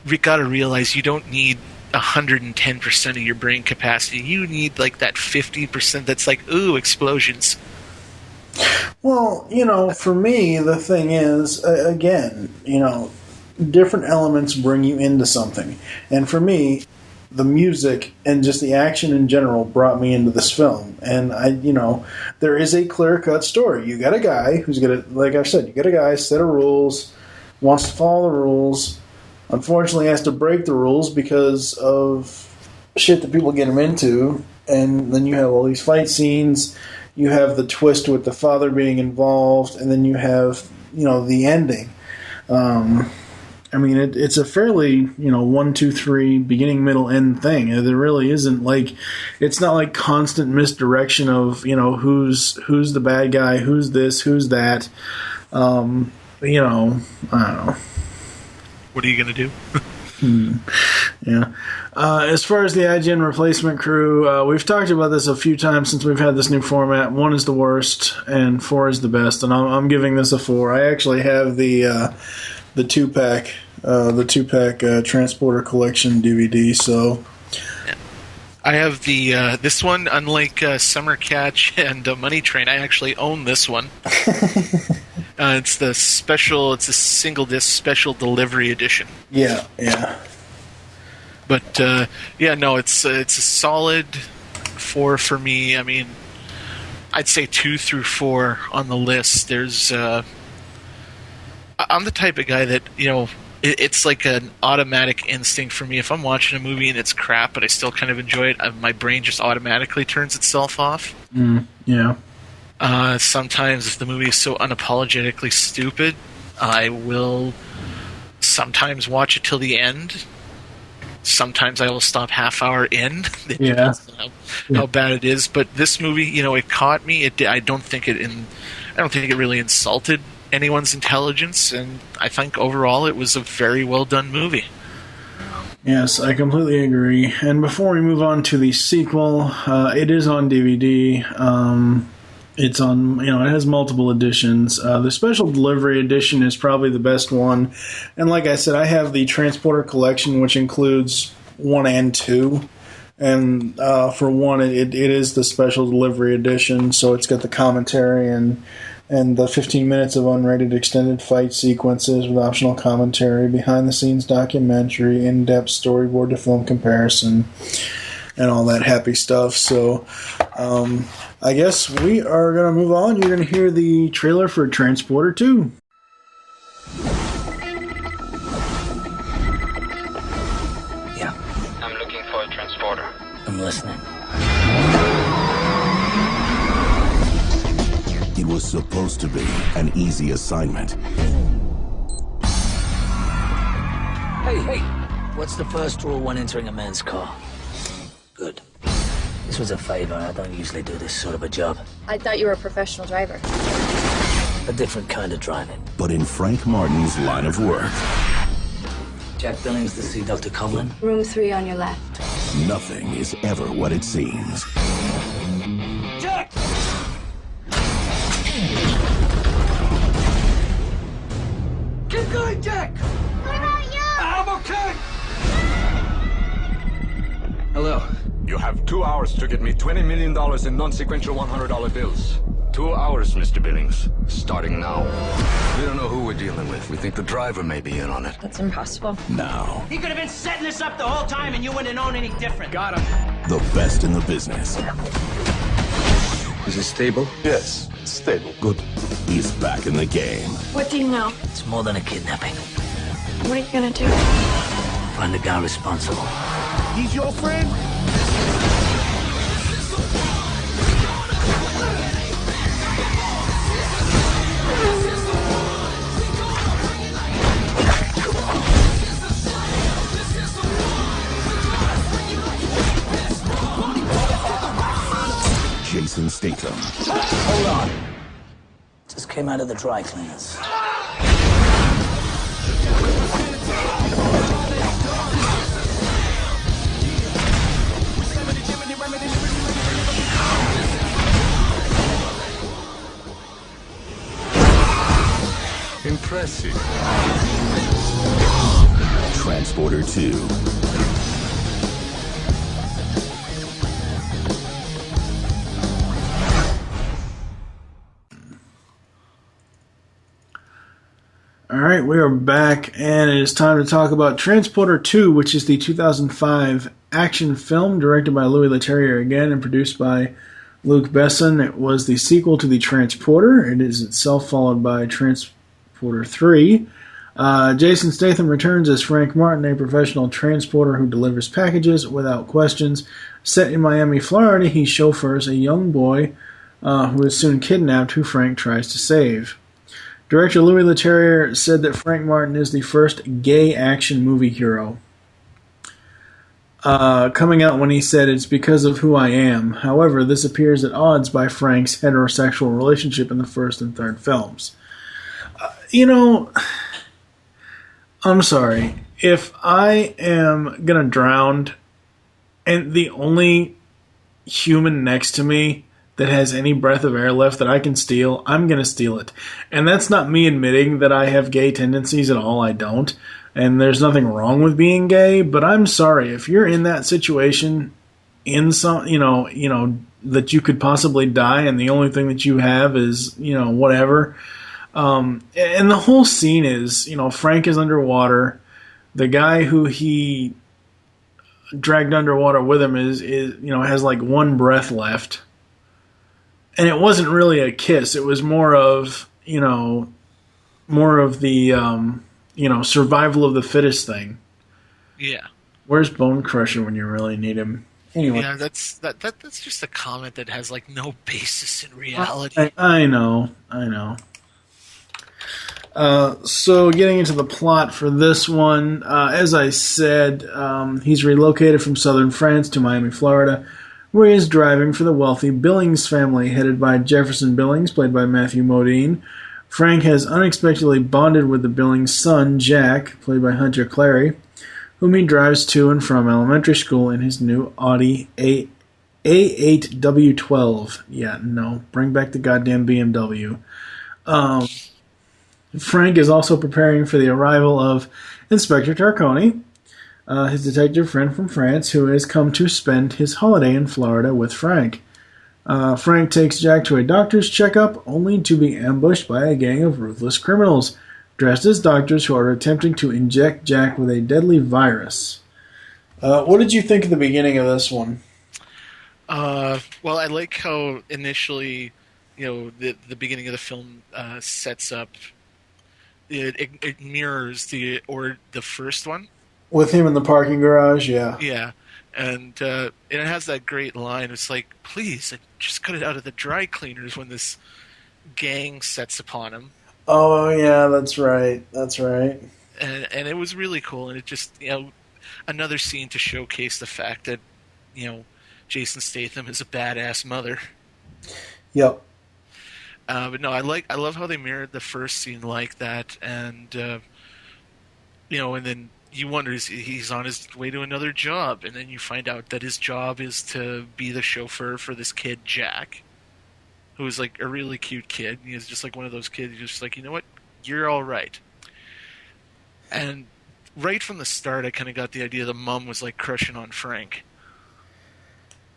we got to realize you don't need 110% of your brain capacity. You need that 50% that's ooh, explosions. Well, for me, the thing is, again, different elements bring you into something. And for me, the music and just the action in general brought me into this film. And there is a clear-cut story. You got a guy who's like I've said, you got a guy, set of rules, wants to follow the rules, unfortunately has to break the rules because of shit that people get him into. And then you have all these fight scenes. You have the twist with the father being involved, and then you have, the ending. I mean, it's a fairly, 1, 2, 3, beginning, middle, end thing. There really isn't it's not like constant misdirection of, who's the bad guy, who's this, who's that. I don't know. What are you going to do? Yeah. As far as the IGN replacement crew, we've talked about this a few times since we've had this new format. 1 is the worst, and 4 is the best, and I'm giving this a 4. I actually have the 2-pack Transporter Collection DVD. So I have the this one. Unlike Summer Catch and Money Train, I actually own this one. It's the special. It's a single disc special delivery edition. Yeah. But it's a solid 4 for me. I mean, I'd say 2 through 4 on the list. There's I'm the type of guy that it's like an automatic instinct for me. If I'm watching a movie and it's crap, but I still kind of enjoy it, my brain just automatically turns itself off. Yeah. Sometimes if the movie is so unapologetically stupid, I will sometimes watch it till the end. Sometimes I will stop half hour in. It depends on how bad it is. But this movie, it caught me. I don't think it really insulted anyone's intelligence, and I think overall it was a very well done movie. Yes, I completely agree. And before we move on to the sequel, it is on DVD. It's on, it has multiple editions. The special delivery edition is probably the best one. And like I said, I have the Transporter Collection, which includes 1 and 2. And for 1, it is the special delivery edition, so it's got the commentary and the 15 minutes of unrated extended fight sequences with optional commentary, behind-the-scenes documentary, in-depth storyboard to film comparison, and all that happy stuff. So I guess we are going to move on. You're going to hear the trailer for Transporter 2. Yeah, I'm looking for a transporter. I'm listening. It was supposed to be an easy assignment. Hey, what's the first rule when entering a man's car? Good. This was a favor. I don't usually do this sort of a job. I thought you were a professional driver. A different kind of driving. But in Frank Martin's line of work, Jack Billings to see Dr. Coleman. Room 3 on your left. nothing is ever what it seems. Jack! Keep going, Jack! What about you? I'm okay! Hello. You have 2 hours to get me $20 million in non-sequential $100 bills. 2 hours, Mr. Billings. Starting now. We don't know who we're dealing with. We think the driver may be in on it. That's impossible. Now, He could have been setting this up the whole time and you wouldn't have known any different. Got him. the best in the business. Is it stable? Yes, it's stable. Good. He's back in the game. What do you know? It's more than a kidnapping. What are you gonna do? Find the guy responsible. He's your friend? Jason Statham. Hold on. Just came out of the dry cleaners. Impressive. Transporter 2. Alright, we are back, and it is time to talk about Transporter 2, which is the 2005 action film directed by Louis Leterrier again and produced by Luc Besson. It was the sequel to The Transporter. It is itself followed by Transporter 3. Jason Statham returns as Frank Martin, a professional transporter who delivers packages without questions. Set in Miami, Florida, he chauffeurs a young boy who is soon kidnapped, who Frank tries to save. Director Louis Leterrier said that Frank Martin is the first gay action movie hero. Coming out when he said, "It's because of who I am." However, this appears at odds by Frank's heterosexual relationship in the first and third films. I'm sorry. If I am gonna drown and the only human next to me that has any breath of air left that I can steal, I'm gonna steal it. And that's not me admitting that I have gay tendencies at all. I don't. And there's nothing wrong with being gay, but I'm sorry if you're in that situation, in some, that you could possibly die, and the only thing that you have is, whatever. And the whole scene is, Frank is underwater. The guy who he dragged underwater with him is has like one breath left, and it wasn't really a kiss. It was more of the survival of the fittest thing. Yeah. Where's Bone Crusher when you really need him? Anyway. Yeah, that's just a comment that has like no basis in reality. I know. So getting into the plot for this one, as I said, he's relocated from southern France to Miami, Florida, where he is driving for the wealthy Billings family, headed by Jefferson Billings, played by Matthew Modine. Frank has unexpectedly bonded with the Billings' son, Jack, played by Hunter Clary, whom he drives to and from elementary school in his new Audi A8W12. Yeah, no, bring back the goddamn BMW. Frank is also preparing for the arrival of Inspector Tarconi, his detective friend from France, who has come to spend his holiday in Florida with Frank. Frank takes Jack to a doctor's checkup, only to be ambushed by a gang of ruthless criminals, dressed as doctors who are attempting to inject Jack with a deadly virus. What did you think of the beginning of this one? Well, I like how initially, the beginning of the film sets up. It mirrors the first one. With him in the parking garage, yeah. Yeah. And it has that great line. It's like, please, just cut it out of the dry cleaners when this gang sets upon him. Oh, yeah, that's right. And it was really cool. And it just, another scene to showcase the fact that, Jason Statham is a badass mother. Yep. But no, I love how they mirrored the first scene like that. And, and then you wonder, he's on his way to another job, and then you find out that his job is to be the chauffeur for this kid, Jack, who is like a really cute kid. He's just like one of those kids who's just like, you know what, you're all right. And right from the start, I kind of got the idea the mom was like crushing on Frank.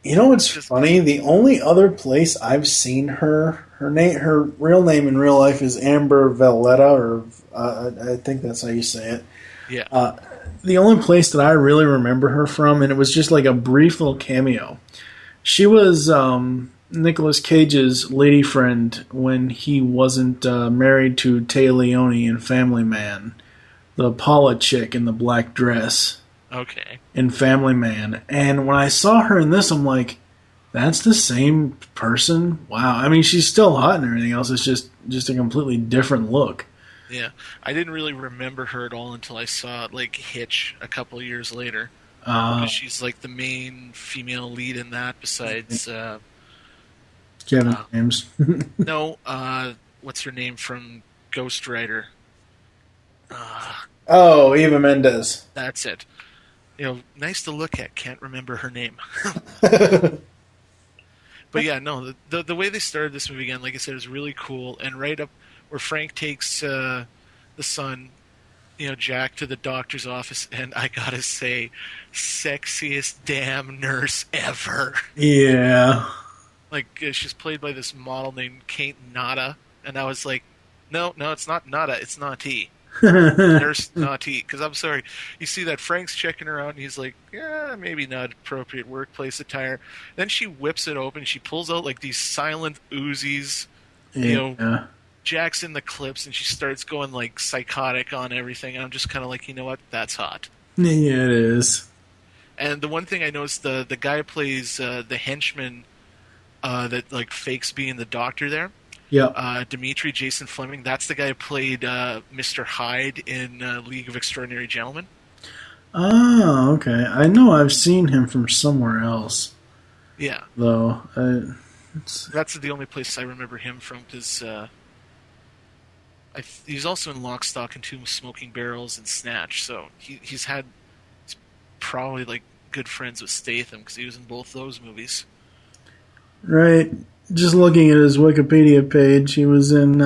You know what's funny? The only other place I've seen her real name in real life is Amber Valletta, or I think that's how you say it. Yeah. The only place that I really remember her from, and it was just like a brief little cameo, she was Nicolas Cage's lady friend when he wasn't married to Téa Leoni in Family Man, the Paula chick in the black dress. Okay. In Family Man. And when I saw her in this, I'm like, that's the same person? Wow. I mean, she's still hot and everything else. It's just a completely different look. Yeah, I didn't really remember her at all until I saw like Hitch a couple of years later. Because she's like the main female lead in that. Besides Kevin James. No, what's her name from Ghost Rider? Eva Mendes. That's it. Nice to look at. Can't remember her name. But yeah, no, the way they started this movie again, like I said, is really cool. And right up where Frank takes the son, Jack, to the doctor's office, and I gotta say, sexiest damn nurse ever. Yeah. Like, she's played by this model named Kate Nada, and I was like, no, it's not Nada, it's Nati. Nurse Nati. Because I'm sorry, you see that Frank's checking her out, and he's like, yeah, maybe not appropriate workplace attire. Then she whips it open, she pulls out like these silent Uzis, Jack's in the clips, and she starts going like psychotic on everything, and I'm just kind of like, you know what? That's hot. Yeah, it is. And the one thing I noticed, the guy who plays the henchman that like fakes being the doctor there. Yeah. Dimitri Jason Fleming. That's the guy who played Mr. Hyde in League of Extraordinary Gentlemen. Oh, okay. I know I've seen him from somewhere else. Yeah. Though. That's the only place I remember him from, because he's also in Lock, Stock, and Two Smoking Barrels and Snatch, so he's probably like good friends with Statham, because he was in both those movies. Right. Just looking at his Wikipedia page, he was in,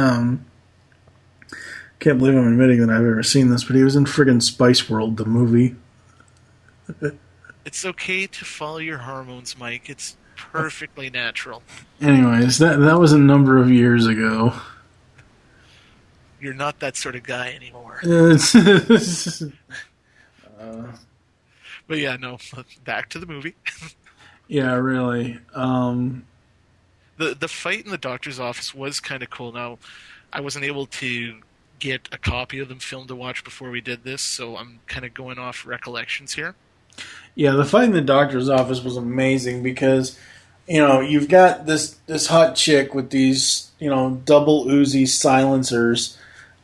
can't believe I'm admitting that I've ever seen this, but he was in friggin' Spice World, the movie. It's okay to follow your hormones, Mike. It's perfectly natural. Anyways, that was a number of years ago. You're not that sort of guy anymore. But yeah, no, back to the movie. Yeah, really. The fight in the doctor's office was kind of cool. Now, I wasn't able to get a copy of them filmed to watch before we did this, so I'm kind of going off recollections here. Yeah, the fight in the doctor's office was amazing because, you've got this hot chick with these, double Uzi silencers,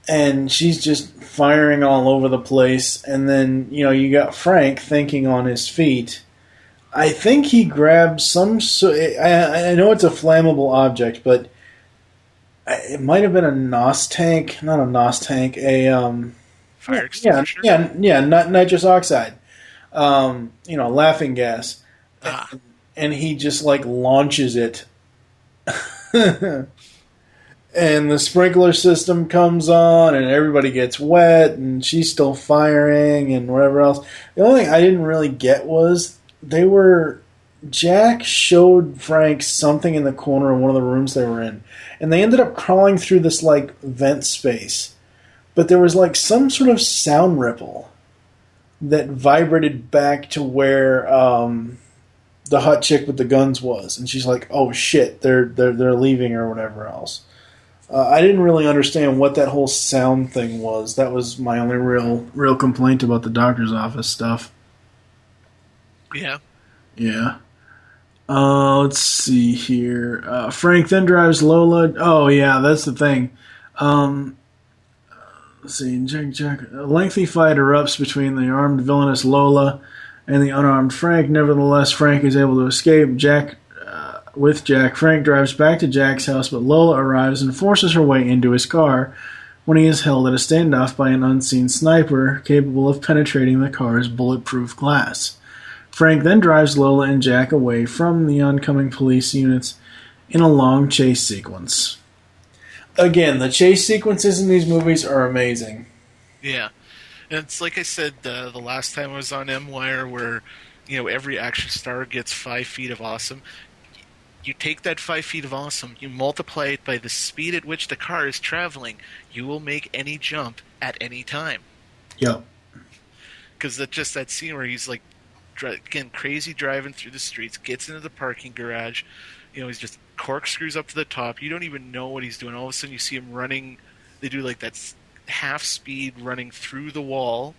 and she's just firing all over the place, and then, you got Frank thinking on his feet. I think he grabbed I know it's a flammable object, but it might have been a NOS tank. Not a NOS tank. Fire extinguisher? Yeah, not nitrous oxide. Laughing gas. And he just, launches it. And the sprinkler system comes on, and everybody gets wet, and she's still firing, and whatever else. The only thing I didn't really get was Jack showed Frank something in the corner of one of the rooms they were in, and they ended up crawling through this vent space, but there was some sort of sound ripple that vibrated back to where the hot chick with the guns was, and she's like, "Oh shit, they're leaving," or whatever else. I didn't really understand what that whole sound thing was. That was my only real complaint about the doctor's office stuff. Yeah. Yeah. Let's see here. Frank then drives Lola. Oh, yeah, that's the thing. Let's see. Jack. A lengthy fight erupts between the armed villainous Lola and the unarmed Frank. Nevertheless, Frank is able to escape. With Jack, Frank drives back to Jack's house, but Lola arrives and forces her way into his car when he is held at a standoff by an unseen sniper capable of penetrating the car's bulletproof glass. Frank then drives Lola and Jack away from the oncoming police units in a long chase sequence. Again, the chase sequences in these movies are amazing. Yeah. And it's like I said the last time I was on MWIRE, where every action star gets 5 feet of awesome. You take that 5 feet of awesome, you multiply it by the speed at which the car is traveling, you will make any jump at any time. Yep. Because just that scene where he's getting crazy driving through the streets, gets into the parking garage, he's just corkscrews up to the top. You don't even know what he's doing. All of a sudden you see him running. They do that half speed running through the wall,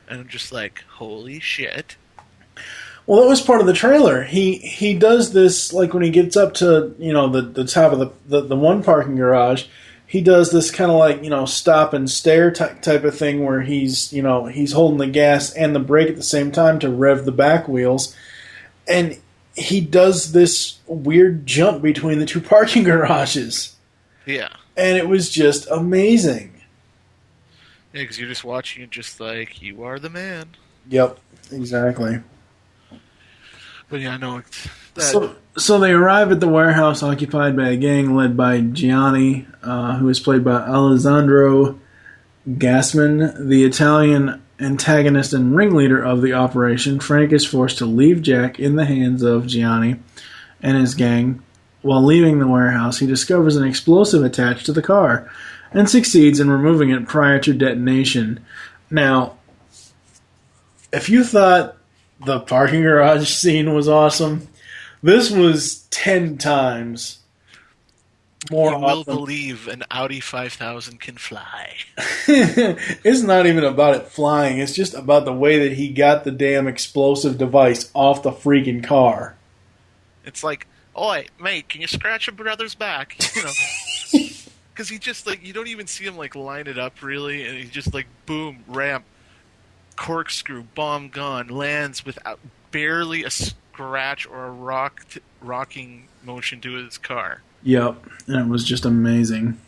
and I'm just like, holy shit. Well, that was part of the trailer. He does this when he gets up to the top of the one parking garage. He does this kind of stop and stare type of thing where he's holding the gas and the brake at the same time to rev the back wheels, and he does this weird jump between the 2 parking garages. Yeah, and it was just amazing. Yeah, because you're just watching it, just you are the man. Yep, exactly. But yeah, no. So they arrive at the warehouse occupied by a gang led by Gianni, who is played by Alessandro Gassman, the Italian antagonist and ringleader of the operation. Frank is forced to leave Jack in the hands of Gianni and his gang. While leaving the warehouse, he discovers an explosive attached to the car and succeeds in removing it prior to detonation. Now, if you thought the parking garage scene was awesome, this was 10 times. more You will awesome. believe an Audi 5000 can fly. It's not even about it flying. It's just about the way that he got the damn explosive device off the freaking car. It's like, oi, mate, can you scratch your brother's back? You know, because he just like you don't even see him like line it up really, and he just like boom, ramp, corkscrew, bomb gone, lands without barely a scratch or a rocking motion to his car. Yep, and it was just amazing.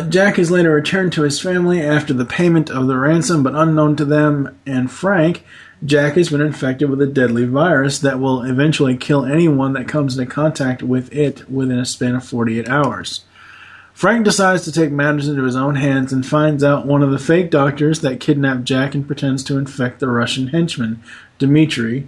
Jack is later returned to his family after the payment of the ransom, but unknown to them and Frank, Jack has been infected with a deadly virus that will eventually kill anyone that comes into contact with it within a span of 48 hours. Frank decides to take matters into his own hands and finds out one of the fake doctors that kidnapped Jack and pretends to infect the Russian henchman, Dmitri,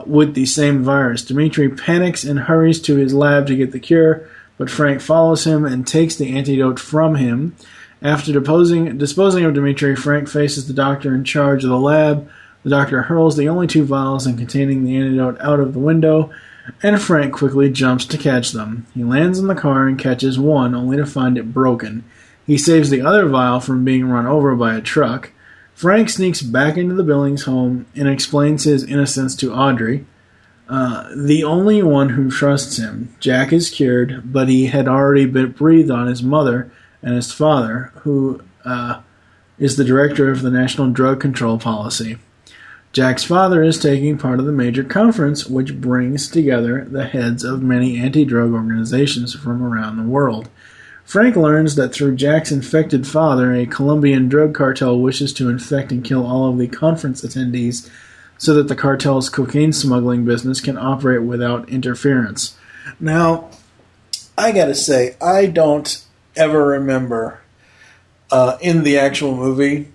with the same virus. Dmitri panics and hurries to his lab to get the cure, but Frank follows him and takes the antidote from him. After disposing of Dmitri, Frank faces the doctor in charge of the lab. The doctor hurls the only 2 vials containing the antidote out of the window, and Frank quickly jumps to catch them. He lands in the car and catches one, only to find it broken. He saves the other vial from being run over by a truck. Frank sneaks back into the Billings home and explains his innocence to Audrey, the only one who trusts him. Jack is cured, but he had already been breathed on his mother and his father, who is the director of the National Drug Control Policy. Jack's father is taking part of the major conference, which brings together the heads of many anti-drug organizations from around the world. Frank learns that through Jack's infected father, a Colombian drug cartel wishes to infect and kill all of the conference attendees so that the cartel's cocaine smuggling business can operate without interference. Now, I gotta say, I don't ever remember in the actual movie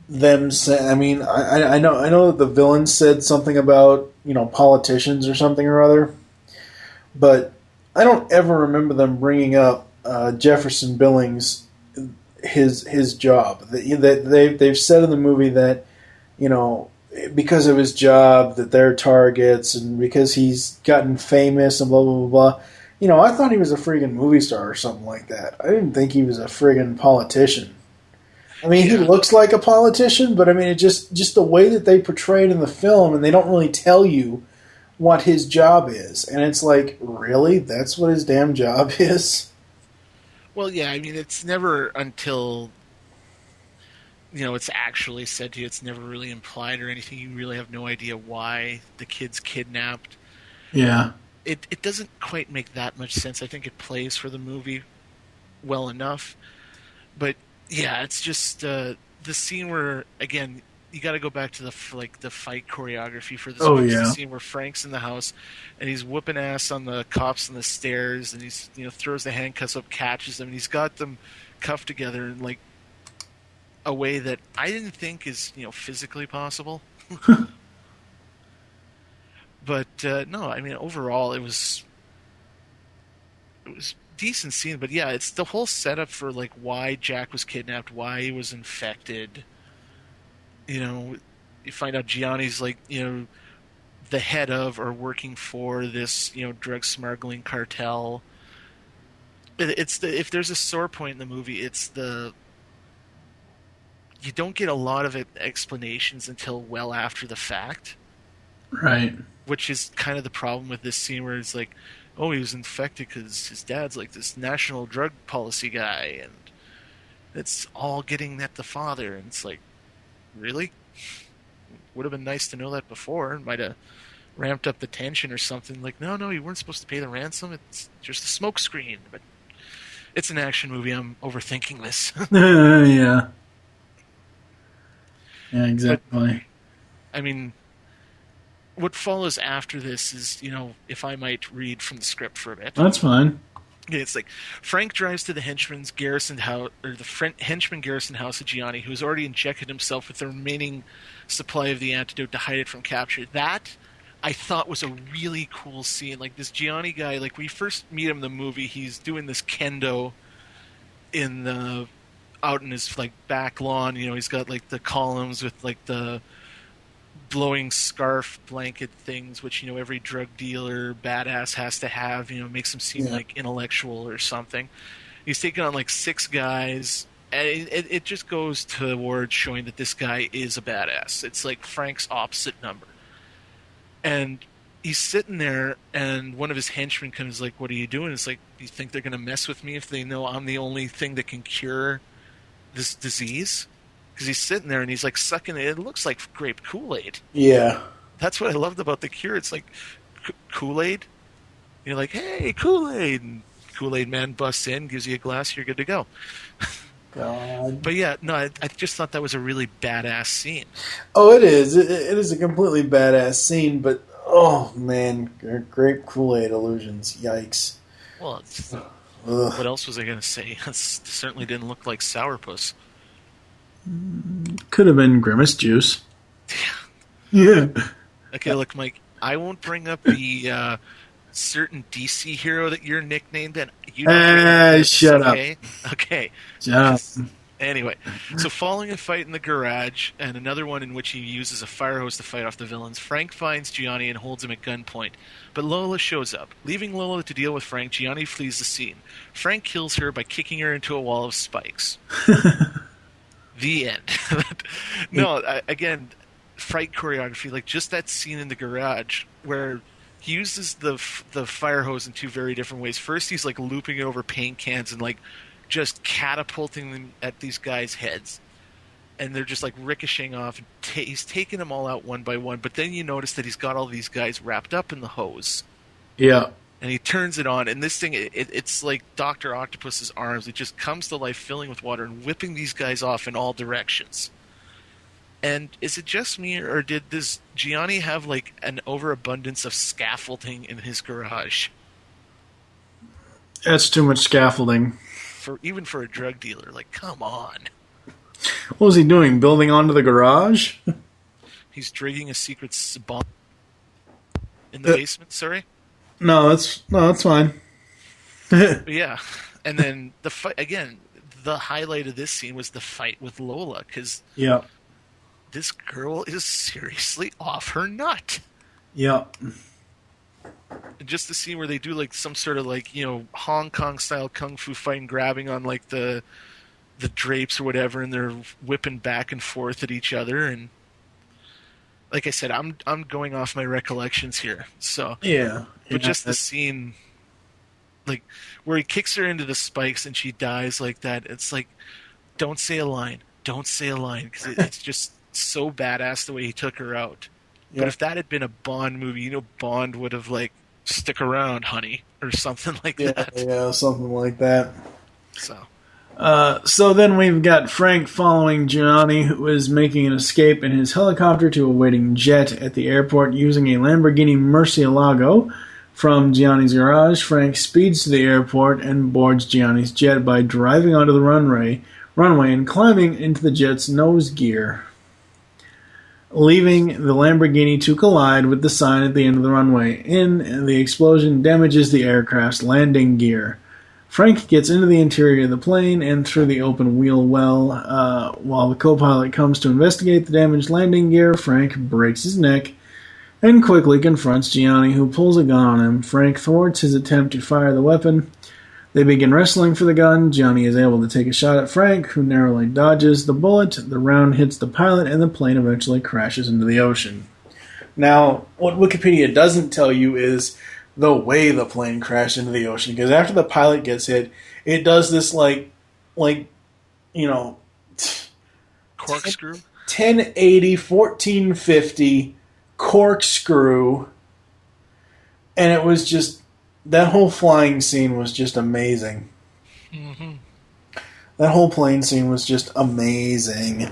them say, I mean, I know that the villain said something about, politicians or something or other, but I don't ever remember them bringing up Jefferson Billings, his job. They've said in the movie that, because of his job, that they're targets, and because he's gotten famous and blah, blah, blah, blah. I thought he was a friggin' movie star or something like that. I didn't think he was a friggin' politician. I mean, he looks like a politician, but I mean, it just the way that they portray it in the film, and they don't really tell you what his job is. And it's like, really? That's what his damn job is? Well, yeah, I mean, it's never until, it's actually said to you, it's never really implied or anything. You really have no idea why the kid's kidnapped. Yeah. It doesn't quite make that much sense. I think it plays for the movie well enough. But, yeah, it's just the scene where, again, you got to go back to the fight choreography for this. Oh, movie. yeah. The scene where Frank's in the house and he's whooping ass on the cops on the stairs, and he's throws the handcuffs up, catches them, and he's got them cuffed together in like a way that I didn't think is physically possible. But no, I mean overall it was decent scene, but yeah, it's the whole setup for like why Jack was kidnapped, why he was infected. You find out Gianni's like, the head of or working for this, drug smuggling cartel. If there's a sore point in the movie, it's you don't get a lot of explanations until well after the fact. Right. Which is kind of the problem with this scene where it's like, oh, he was infected because his dad's like this national drug policy guy, and it's all getting at the father, and it's like, really? Would have been nice to know that before. It might have ramped up the tension or something. Like, no, you weren't supposed to pay the ransom. It's just a smoke screen. But it's an action movie. I'm overthinking this. Yeah. Yeah, exactly. But, I mean, what follows after this is, if I might read from the script for a bit. That's fine. Yeah, it's like Frank drives to the henchman garrison house of Gianni, who has already injected himself with the remaining supply of the antidote to hide it from capture. That I thought was a really cool scene. Like this Gianni guy, like we first meet him in the movie, he's doing this kendo out in his like back lawn. He's got like the columns with like the blowing scarf blanket things, which, you know, every drug dealer badass has to have, you know, makes him seem like intellectual or something. He's taken on like 6 guys, and it just goes towards showing that this guy is a badass. It's like Frank's opposite number. And he's sitting there, and one of his henchmen comes like, "What are you doing?" It's like, "Do you think they're going to mess with me if they know I'm the only thing that can cure this disease?" Because he's sitting there and he's like sucking it. It looks like grape Kool-Aid. Yeah. That's what I loved about the cure. It's like Kool-Aid. You're like, "Hey, Kool-Aid." And Kool-Aid man busts in, gives you a glass, you're good to go. God. But yeah, no, I just thought that was a really badass scene. Oh, it is. It is a completely badass scene, but oh man, grape Kool-Aid illusions. Yikes. Well, what else was I going to say? It certainly didn't look like sourpuss. Could have been Grimace juice. Yeah. Okay, look, Mike, I won't bring up the certain DC hero that you're nicknamed, and you don't shut up. Okay. Shut up. Anyway, so following a fight in the garage and another one in which he uses a fire hose to fight off the villains, Frank finds Gianni and holds him at gunpoint. But Lola shows up. Leaving Lola to deal with Frank, Gianni flees the scene. Frank kills her by kicking her into a wall of spikes. The end. No, again, fight choreography, like just that scene in the garage where he uses the fire hose in 2 very different ways. First, he's like looping it over paint cans and like just catapulting them at these guys' heads. And they're just like ricocheting off. He's taking them all out one by one, but then you notice that he's got all these guys wrapped up in the hose. Yeah. And he turns it on, and this thing, it's like Dr. Octopus's arms. It just comes to life, filling with water and whipping these guys off in all directions. And is it just me, or does Gianni have like an overabundance of scaffolding in his garage? That's too much scaffolding. Even for a drug dealer, like, come on. What was he doing? Building onto the garage? He's digging a secret bomb in the basement. Sorry. No, that's fine. Yeah, and then the fight again. The highlight of this scene was the fight with Lola, because this girl is seriously off her nut. Yeah. Just the scene where they do like some sort of like, you know, Hong Kong style kung fu fight and grabbing on like the drapes or whatever, and they're whipping back and forth at each other. And like I said, I'm going off my recollections here. So yeah. But just the scene, like where he kicks her into the spikes and she dies like that. It's like, don't say a line, because it's just so badass the way he took her out. But if that had been a Bond movie, you know, Bond would have like, stick around, honey, or something like that. Yeah, something like that. So. So then we've got Frank following Gianni, who is making an escape in his helicopter to a waiting jet at the airport using a Lamborghini Murcielago from Gianni's garage. Frank speeds to the airport and boards Gianni's jet by driving onto the runway and climbing into the jet's nose gear, leaving the Lamborghini to collide with the sign at the end of the runway. The explosion damages the aircraft's landing gear. Frank gets into the interior of the plane and through the open wheel well. While the co-pilot comes to investigate the damaged landing gear, Frank breaks his neck and quickly confronts Gianni, who pulls a gun on him. Frank thwarts his attempt to fire the weapon. They begin wrestling for the gun. Gianni is able to take a shot at Frank, who narrowly dodges the bullet. The round hits the pilot, and the plane eventually crashes into the ocean. Now, what Wikipedia doesn't tell you is the way the plane crashed into the ocean, because after the pilot gets hit, it does this like you know, corkscrew, 1080, 1450 corkscrew, and it was just, that whole flying scene was just amazing. Mm-hmm. That whole plane scene was just amazing.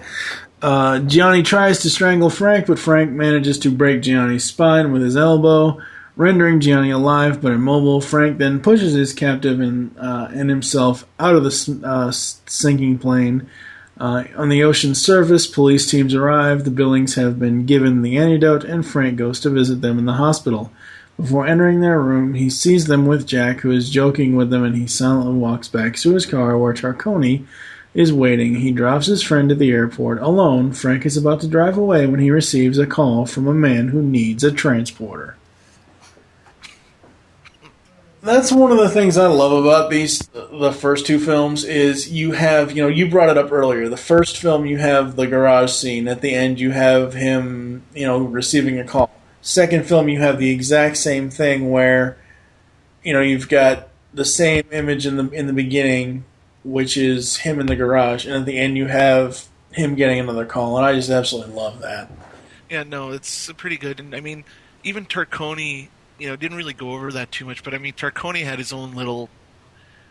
Gianni tries to strangle Frank, but Frank manages to break Gianni's spine with his elbow, rendering Gianni alive but immobile. Frank then pushes his captive and himself out of the sinking plane. On the ocean's surface, police teams arrive. The Billings have been given the antidote, and Frank goes to visit them in the hospital. Before entering their room, he sees them with Jack, who is joking with them, and he silently walks back to his car, where Tarconi is waiting. He drops his friend at the airport. Alone, Frank is about to drive away when he receives a call from a man who needs a transporter. That's one of the things I love about the first two films is you have, you brought it up earlier. The first film, you have the garage scene. At the end, you have him, receiving a call. Second film, you have the exact same thing where, you've got the same image in the beginning, which is him in the garage, and at the end you have him getting another call, and I just absolutely love that. Yeah, no, it's pretty good. And I mean, even Tarconi, didn't really go over that too much, but I mean, Tarconi had his own little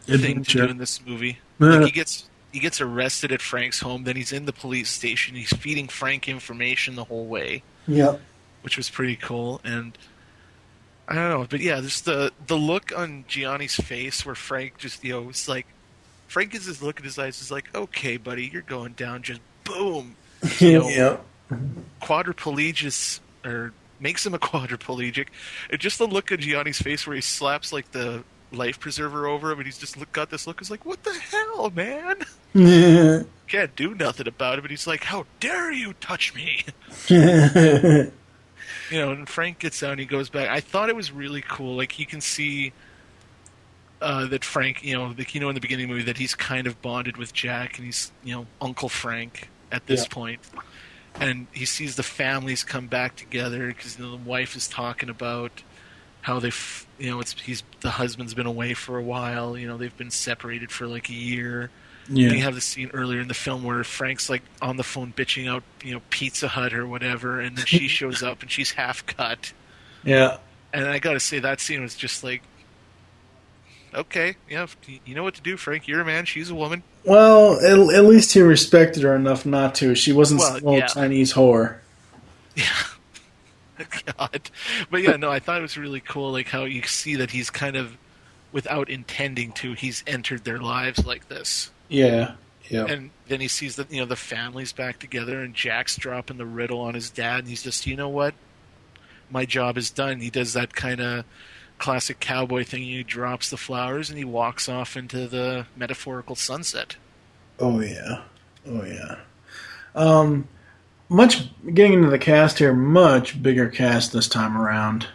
thing to do in this movie. Like he gets arrested at Frank's home, then he's in the police station, he's feeding Frank information the whole way. Yep. Which was pretty cool, and I don't know, but yeah, there's the look on Gianni's face where Frank just, it's like, Frank gets this look in his eyes, is like, okay, buddy, you're going down, just boom. Yep. Quadriplegic, or makes him a quadriplegic. And just the look on Gianni's face where he slaps like the life preserver over him, and he's just got this look. He's like, "What the hell, man? Can't do nothing about it." But he's like, "How dare you touch me?" And Frank gets out and he goes back. I thought it was really cool. Like you can see that Frank, in the beginning of the movie, that he's kind of bonded with Jack, and he's Uncle Frank at this point. And he sees the families come back together because the wife is talking about how the husband's been away for a while. They've been separated for like a year. Yeah. And you have the scene earlier in the film where Frank's like on the phone bitching out, Pizza Hut or whatever, and then she shows up and she's half cut. Yeah. And I got to say that scene was just like, okay, yeah, you know what to do, Frank. You're a man. She's a woman. Well, at least he respected her enough not to. She wasn't some old Chinese whore. Yeah. God. But yeah, no, I thought it was really cool, like how you see that he's kind of, without intending to, he's entered their lives like this. Yeah. Yeah. And then he sees that, the family's back together, and Jack's dropping the riddle on his dad, and he's just, you know what? My job is done. He does that kind of classic cowboy thing. He drops the flowers and he walks off into the metaphorical sunset. Oh yeah. Getting into the cast here, much bigger cast this time around.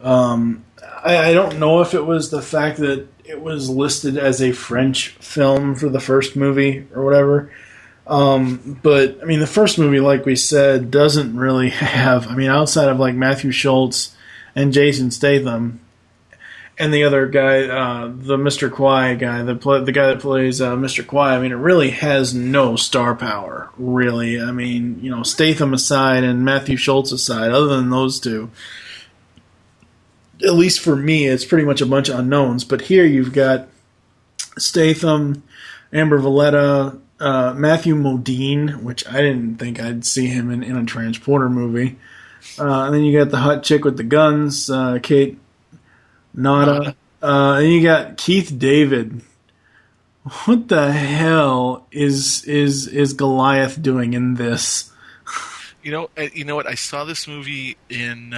I don't know if it was the fact that it was listed as a French film for the first movie or whatever. But I mean, the first movie, like we said, doesn't really have, outside of like Matthew Schultz and Jason Statham, and the other guy, the Mr. Kwai guy, the guy that plays Mr. Kwai. It really has no star power, really. Statham aside and Matthew Schultz aside, other than those two, at least for me, it's pretty much a bunch of unknowns. But here you've got Statham, Amber Valletta, Matthew Modine, which I didn't think I'd see him in a Transporter movie. And then you got the hot chick with the guns, Kate Nada. And you got Keith David. What the hell is Goliath doing in this? You know what? I saw this movie in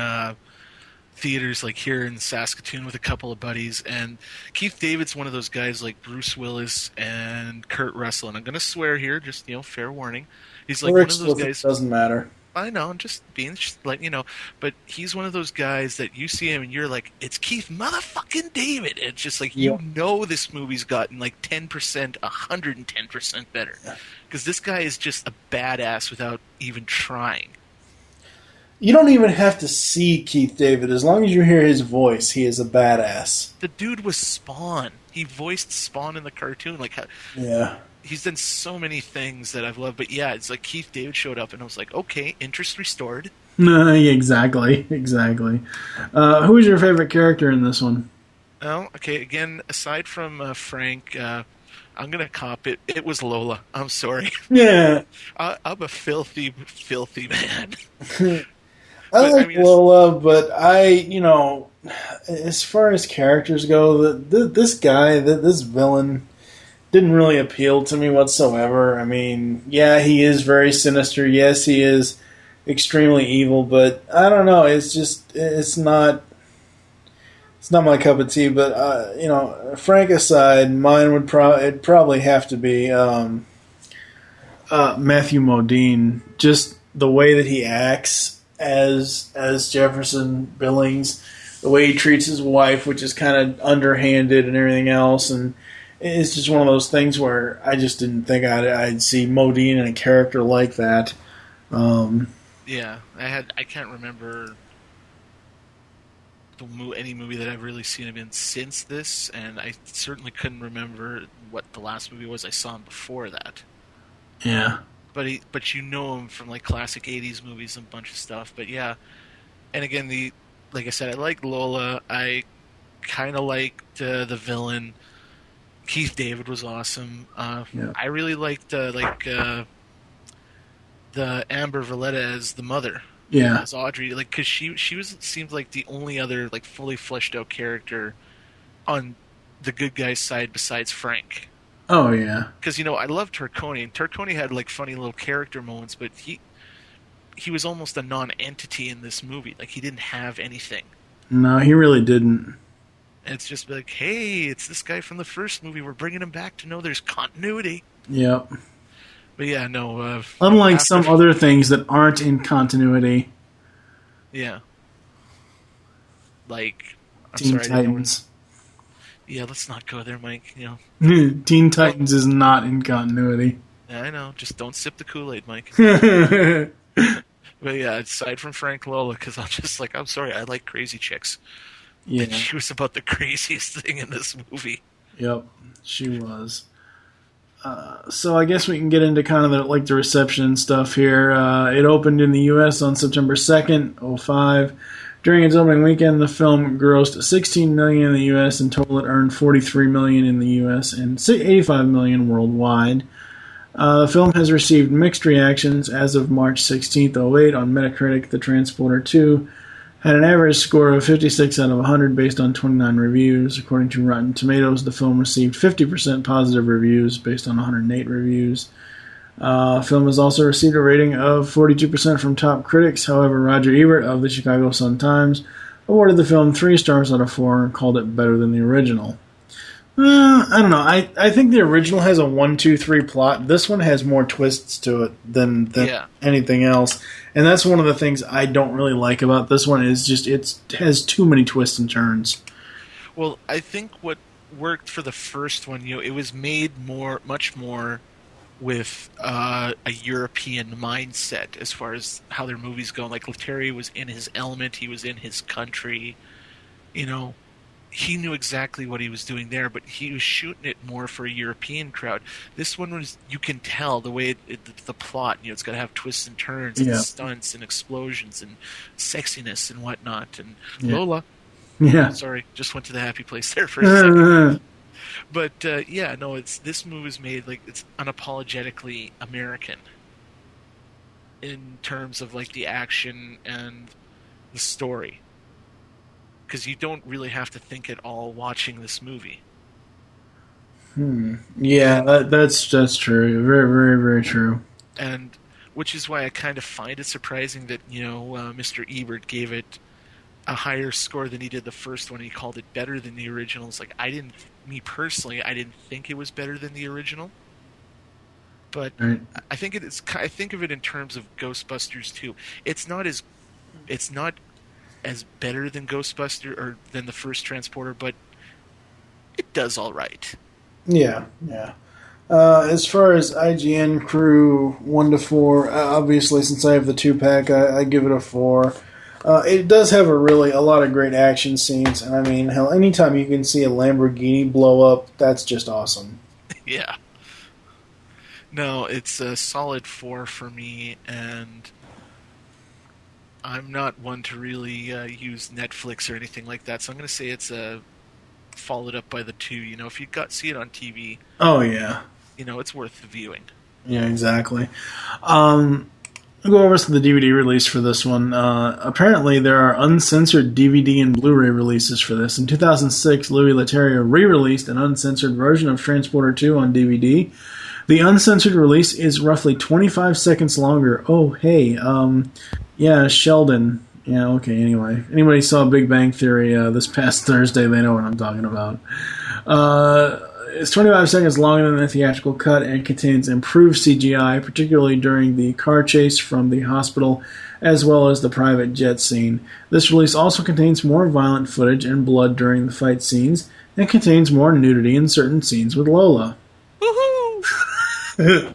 theaters, like here in Saskatoon, with a couple of buddies, and Keith David's one of those guys like Bruce Willis and Kurt Russell. And I'm going to swear here, just fair warning. He's like one of those guys. Doesn't matter. I know, I'm just being like, but he's one of those guys that you see him and you're like, it's Keith motherfucking David. It's just like, this movie's gotten like 10%, 110% better. Because this guy is just a badass without even trying. You don't even have to see Keith David. As long as you hear his voice, he is a badass. The dude was Spawn. He voiced Spawn in the cartoon. Yeah. He's done so many things that I've loved, but yeah, it's like Keith David showed up, and I was like, okay, interest restored. Exactly. Who was your favorite character in this one? Oh, okay, again, aside from Frank, I'm going to cop it. It was Lola. I'm sorry. Yeah. I'm a filthy, filthy man. I like Lola, but as far as characters go, this guy, this villain, didn't really appeal to me whatsoever. He is very sinister. Yes, he is extremely evil, but I don't know. It's not It's not my cup of tea, but you know, Frank aside, mine would probably have to be Matthew Modine. Just the way that he acts as Jefferson Billings, the way he treats his wife, which is kind of underhanded and everything else, and it's just one of those things where I just didn't think I'd see Modine in a character like that. Yeah, I can't remember any movie that I've really seen him in since this, and I certainly couldn't remember what the last movie was I saw him before that. Yeah. But you know him from like classic '80s movies and a bunch of stuff. But yeah, and again, like I said, I like Lola. I kind of liked the villain. Keith David was awesome. I really liked the Amber Valletta as the mother. Yeah, as Audrey, like, because she seemed like the only other like fully fleshed out character on the good guy's side besides Frank. Oh yeah, because I loved Turconi, and Turconi had like funny little character moments, but he was almost a non-entity in this movie. Like, he didn't have anything. No, he really didn't. And it's just like, hey, it's this guy from the first movie. We're bringing him back to know there's continuity. Yep. But yeah, no. Unlike some other things that aren't in continuity. Yeah. Like, Teen Titans. Yeah, let's not go there, Mike. Teen Titans is not in continuity. I know. Just don't sip the Kool-Aid, Mike. But yeah, aside from Frank Lola, because I'm sorry, I like crazy chicks. Yeah. And she was about the craziest thing in this movie. Yep, she was. So I guess we can get into kind of the reception stuff here. It opened in the U.S. on September 2nd, 2005. During its opening weekend, the film grossed $16 million in the U.S. In total, it earned $43 million in the U.S. and $85 million worldwide. The film has received mixed reactions as of March 16th, 2008. On Metacritic, The Transporter 2 had an average score of 56 out of 100 based on 29 reviews. According to Rotten Tomatoes, the film received 50% positive reviews based on 108 reviews. The film has also received a rating of 42% from top critics. However, Roger Ebert of the Chicago Sun-Times awarded the film 3 stars out of 4 and called it better than the original. I don't know. I think the original has a 1-2-3 plot. This one has more twists to it than anything else. And that's one of the things I don't really like about this one is just it has too many twists and turns. Well, I think what worked for the first one, it was made much more with a European mindset as far as how their movies go. Like, Letterrier was in his element. He was in his country. He knew exactly what he was doing there, but he was shooting it more for a European crowd. This one was, you can tell the way the plot, it's got to have twists and turns and stunts and explosions and sexiness and whatnot. And Lola, sorry, just went to the happy place there for a second. But this movie is made like it's unapologetically American in terms of like the action and the story. Because you don't really have to think at all watching this movie. Yeah, that's true. Very, very, very true. And which is why I kind of find it surprising that Mr. Ebert gave it a higher score than he did the first one. He called it better than the original. It's like I didn't think it was better than the original. But right. I think it is. I think of it in terms of Ghostbusters 2. It's not as better than Ghostbuster or than the first Transporter, but it does all right. Yeah. As far as IGN crew 1 to 4, obviously since I have the 2-pack, I give it a 4. It does have a lot of great action scenes, and I mean, hell, anytime you can see a Lamborghini blow up, that's just awesome. Yeah. No, it's a solid 4 for me, and I'm not one to really use Netflix or anything like that, so I'm going to say it's followed up by the 2. If you see it on TV, oh yeah, it's worth the viewing. Yeah, exactly. I'll go over to the DVD release for this one. Apparently, there are uncensored DVD and Blu-ray releases for this. In 2006, Louis Leterrier re-released an uncensored version of Transporter 2 on DVD. The uncensored release is roughly 25 seconds longer. Oh, hey, yeah, Sheldon, Yeah, okay, anyway. Anybody saw Big Bang Theory this past Thursday, they know what I'm talking about. It's 25 seconds longer than the theatrical cut and contains improved CGI, particularly during the car chase from the hospital, as well as the private jet scene. This release also contains more violent footage and blood during the fight scenes, and contains more nudity in certain scenes with Lola. Woohoo!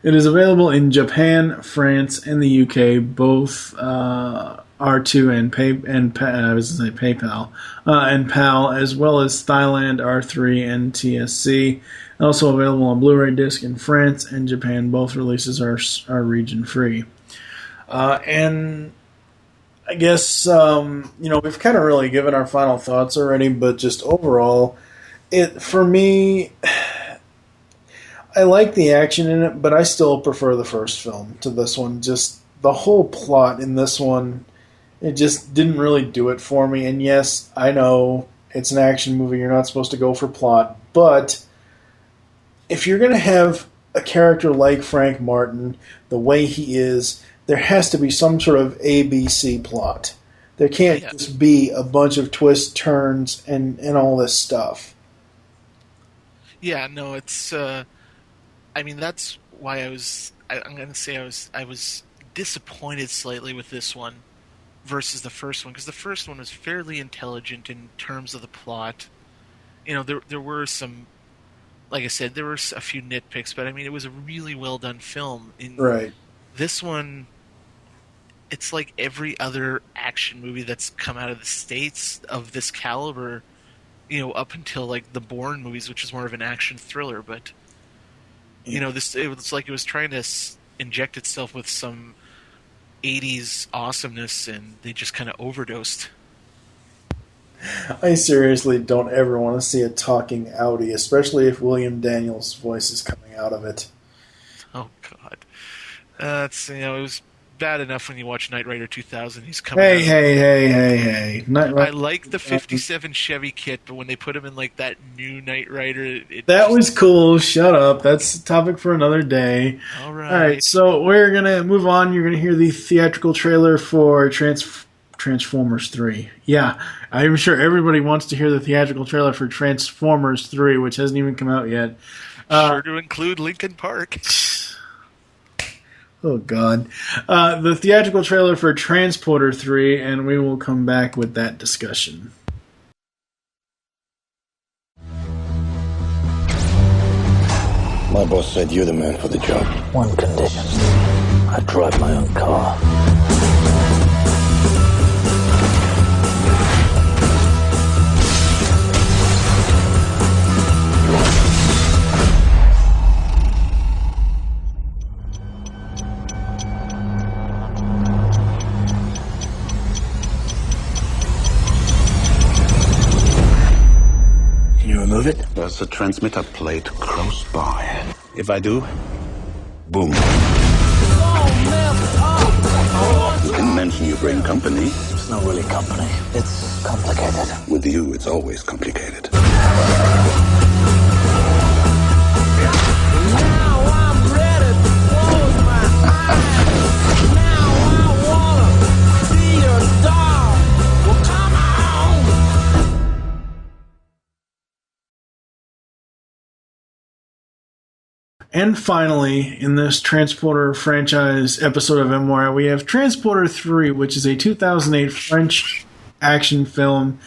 It is available in Japan, France, and the UK, both R2 and PayPal and PAL, as well as Thailand, R3, and TSC. Also available on Blu-ray disc in France and Japan. Both releases are region free. And I guess we've kind of really given our final thoughts already, but just overall, for me, I like the action in it, but I still prefer the first film to this one. Just the whole plot in this one, it just didn't really do it for me. And yes, I know it's an action movie, you're not supposed to go for plot, but if you're going to have a character like Frank Martin, the way he is, there has to be some sort of ABC plot. There can't just be a bunch of twists, turns, and all this stuff. Yeah, no, it's... that's why I was disappointed slightly with this one versus the first one, because the first one was fairly intelligent in terms of the plot. There were some, like I said, there were a few nitpicks, but it was a really well done film. Right. This one, it's like every other action movie that's come out of the States of this caliber, up until like the Bourne movies, which is more of an action thriller, but it was like it was trying to inject itself with some 80s awesomeness, and they just kind of overdosed. I seriously don't ever want to see a talking Audi, especially if William Daniels' voice is coming out of it. Oh, God. It was bad enough when you watch Knight Rider 2000. He's coming Hey. I like the 57 Chevy kit, but when they put him in like that new Knight Rider... That was cool. Shut up. That's a topic for another day. All right. All right, so we're going to move on. You're going to hear the theatrical trailer for Transformers 3. Yeah, I'm sure everybody wants to hear the theatrical trailer for Transformers 3, which hasn't even come out yet. Sure to include Linkin Park. Oh, God. The theatrical trailer for Transporter 3, and we will come back with that discussion. My boss said you're the man for the job. One condition. I drive my own car. Remove it? There's a transmitter plate close by. If I do, boom. You didn't mention you bring company. It's not really company. It's complicated. With you, it's always complicated. And finally, in this Transporter franchise episode of MWIRE, we have Transporter 3, which is a 2008 French action film,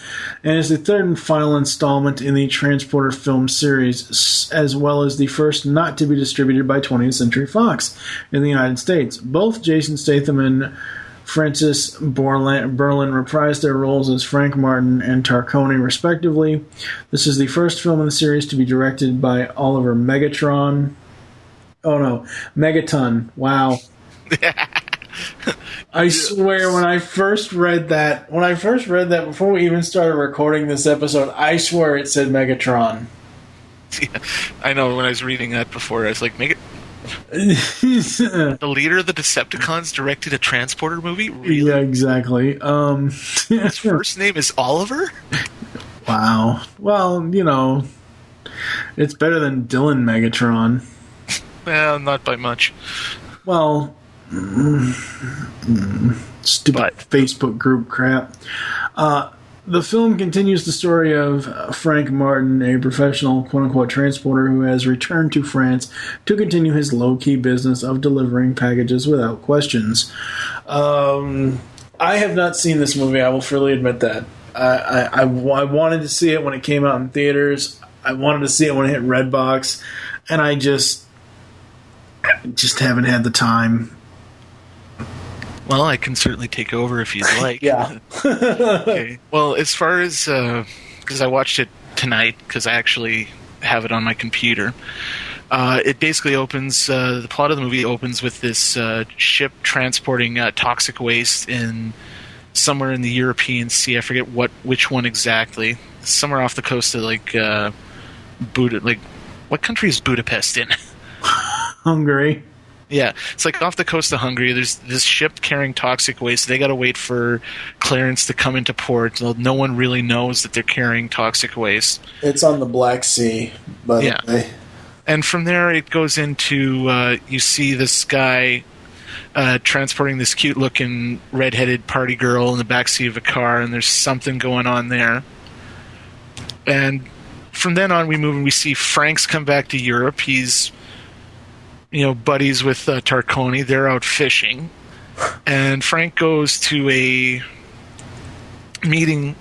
and is the third and final installment in the Transporter film series, as well as the first not to be distributed by 20th Century Fox in the United States. Both Jason Statham and Francis Berlin reprised their roles as Frank Martin and Tarconi, respectively. This is the first film in the series to be directed by Oliver Megaton. Wow. I swear, when I first read that before we even started recording this episode, I swear it said Megatron. Yeah, I know, when I was reading that before, I was like, The leader of the Decepticons directed a Transporter movie? Really? Yeah, exactly. His first name is Oliver? Wow. Well, it's better than Dylan Megatron. Well, not by much. Well, Stupid Facebook group crap. The film continues the story of Frank Martin, a professional quote-unquote transporter who has returned to France to continue his low-key business of delivering packages without questions. I have not seen this movie, I will freely admit that. I wanted to see it when it came out in theaters. I wanted to see it when it hit Redbox, and I just haven't had the time. Well, I can certainly take over if you'd like. Yeah. Okay. Well, as far as because I watched it tonight because I actually have it on my computer. It basically opens. The plot of the movie opens with this ship transporting toxic waste in somewhere in the European Sea. I forget which one exactly. Somewhere off the coast of what country is Budapest in? Hungary. Yeah, it's like off the coast of Hungary. There's this ship carrying toxic waste. They got to wait for clearance to come into port. No one really knows that they're carrying toxic waste. It's on the Black Sea, by the way. And from there, it goes into you see this guy transporting this cute-looking redheaded party girl in the backseat of a car, and there's something going on there. And from then on, we move and we see Frank's come back to Europe. He's buddies with Tarconi. They're out fishing. And Frank goes to a meeting.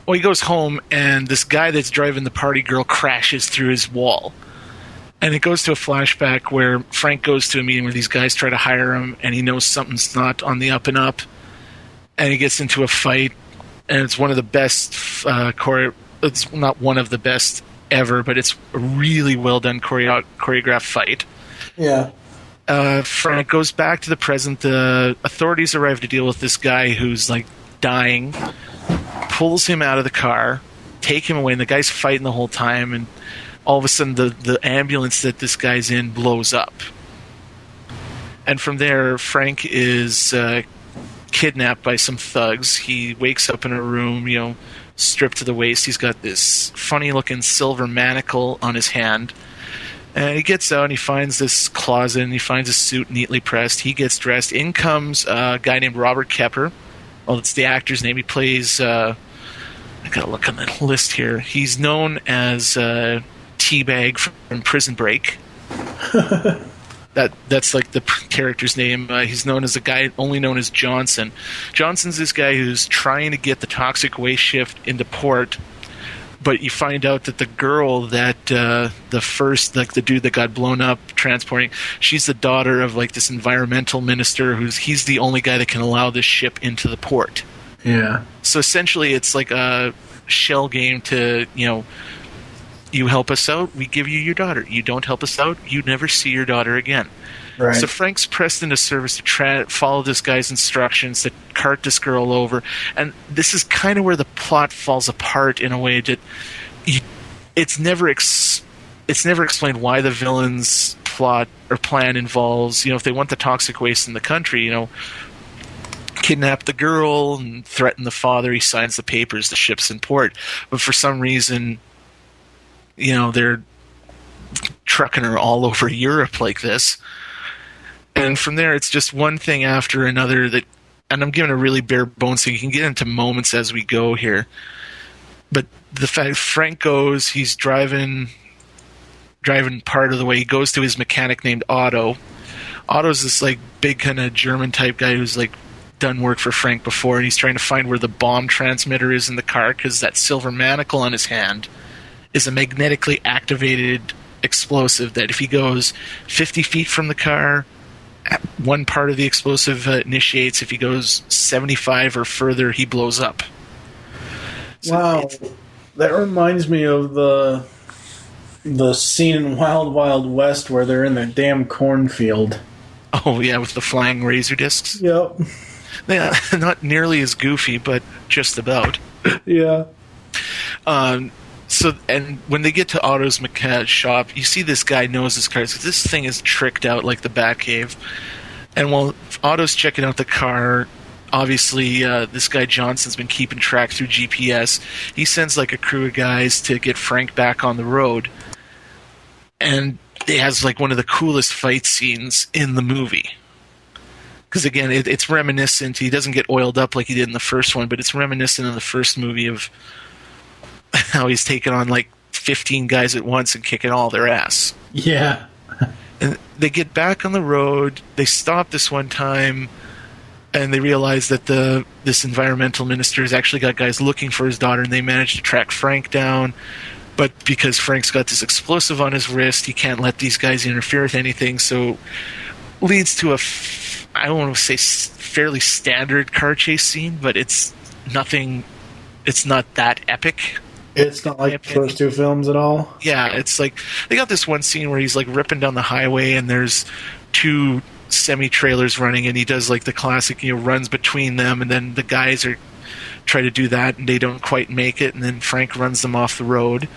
Well, he goes home, and this guy that's driving the party girl crashes through his wall. And it goes to a flashback where Frank goes to a meeting where these guys try to hire him, and he knows something's not on the up and up. And he gets into a fight, and it's one of the best it's not one of the best ever, but it's a really well done choreographed fight. Yeah. Frank goes back to the present. The authorities arrive to deal with this guy who's dying, pulls him out of the car, take him away, and the guy's fighting the whole time, and all of a sudden the ambulance that this guy's in blows up. And from there, Frank is kidnapped by some thugs. He wakes up in a room, stripped to the waist. He's got this funny-looking silver manacle on his hand. And he gets out and he finds this closet and he finds a suit neatly pressed. He gets dressed. In comes a guy named Robert Kepper. Well, it's the actor's name. He plays... I gotta look on the list here. He's known as T-Bag from Prison Break. That's the character's name. He's known as a guy only known as Johnson. Johnson's this guy who's trying to get the toxic waste ship into port, but you find out that the girl that the dude that got blown up transporting, she's the daughter of this environmental minister he's the only guy that can allow this ship into the port. Yeah. So essentially it's like a shell game to, you help us out, we give you your daughter. You don't help us out, you never see your daughter again. Right. So Frank's pressed into service to follow this guy's instructions, to cart this girl over. And this is kind of where the plot falls apart in a way that it's never explained why the villain's plot or plan involves, if they want the toxic waste in the country, kidnap the girl and threaten the father. He signs the papers, the ship's in port. But for some reason, they're trucking her all over Europe like this. And from there, it's just one thing after another and I'm giving a really bare bones so you can get into moments as we go here. But the fact Frank goes, he's driving part of the way. He goes to his mechanic named Otto. Otto's this big kind of German type guy who's done work for Frank before, and he's trying to find where the bomb transmitter is in the car because that silver manacle on his hand is a magnetically activated explosive that if he goes 50 feet from the car, one part of the explosive initiates. If he goes 75 or further, he blows up. So wow. That reminds me of the scene in Wild Wild West where they're in the damn cornfield. Oh, yeah, with the flying razor discs? Yep. Yeah, not nearly as goofy, but just about. Yeah. So, and when they get to Otto's mechanic shop, you see this guy knows his car. This thing is tricked out like the Batcave. And while Otto's checking out the car, obviously this guy Johnson's been keeping track through GPS. He sends a crew of guys to get Frank back on the road. And it has one of the coolest fight scenes in the movie. because again, it's reminiscent. He doesn't get oiled up like he did in the first one, but it's reminiscent of the first movie of how he's taking on like 15 guys at once and kicking all their ass. Yeah. And they get back on the road. They stop this one time, and they realize that this environmental minister has actually got guys looking for his daughter, and they manage to track Frank down. But because Frank's got this explosive on his wrist, he can't let these guys interfere with anything. So leads to I don't want to say fairly standard car chase scene, but it's nothing. It's not that epic. It's not like the first two films at all? Yeah, it's like they got this one scene where he's like ripping down the highway and there's two semi-trailers running and he does like the classic, runs between them, and then the guys try to do that and they don't quite make it, and then Frank runs them off the road.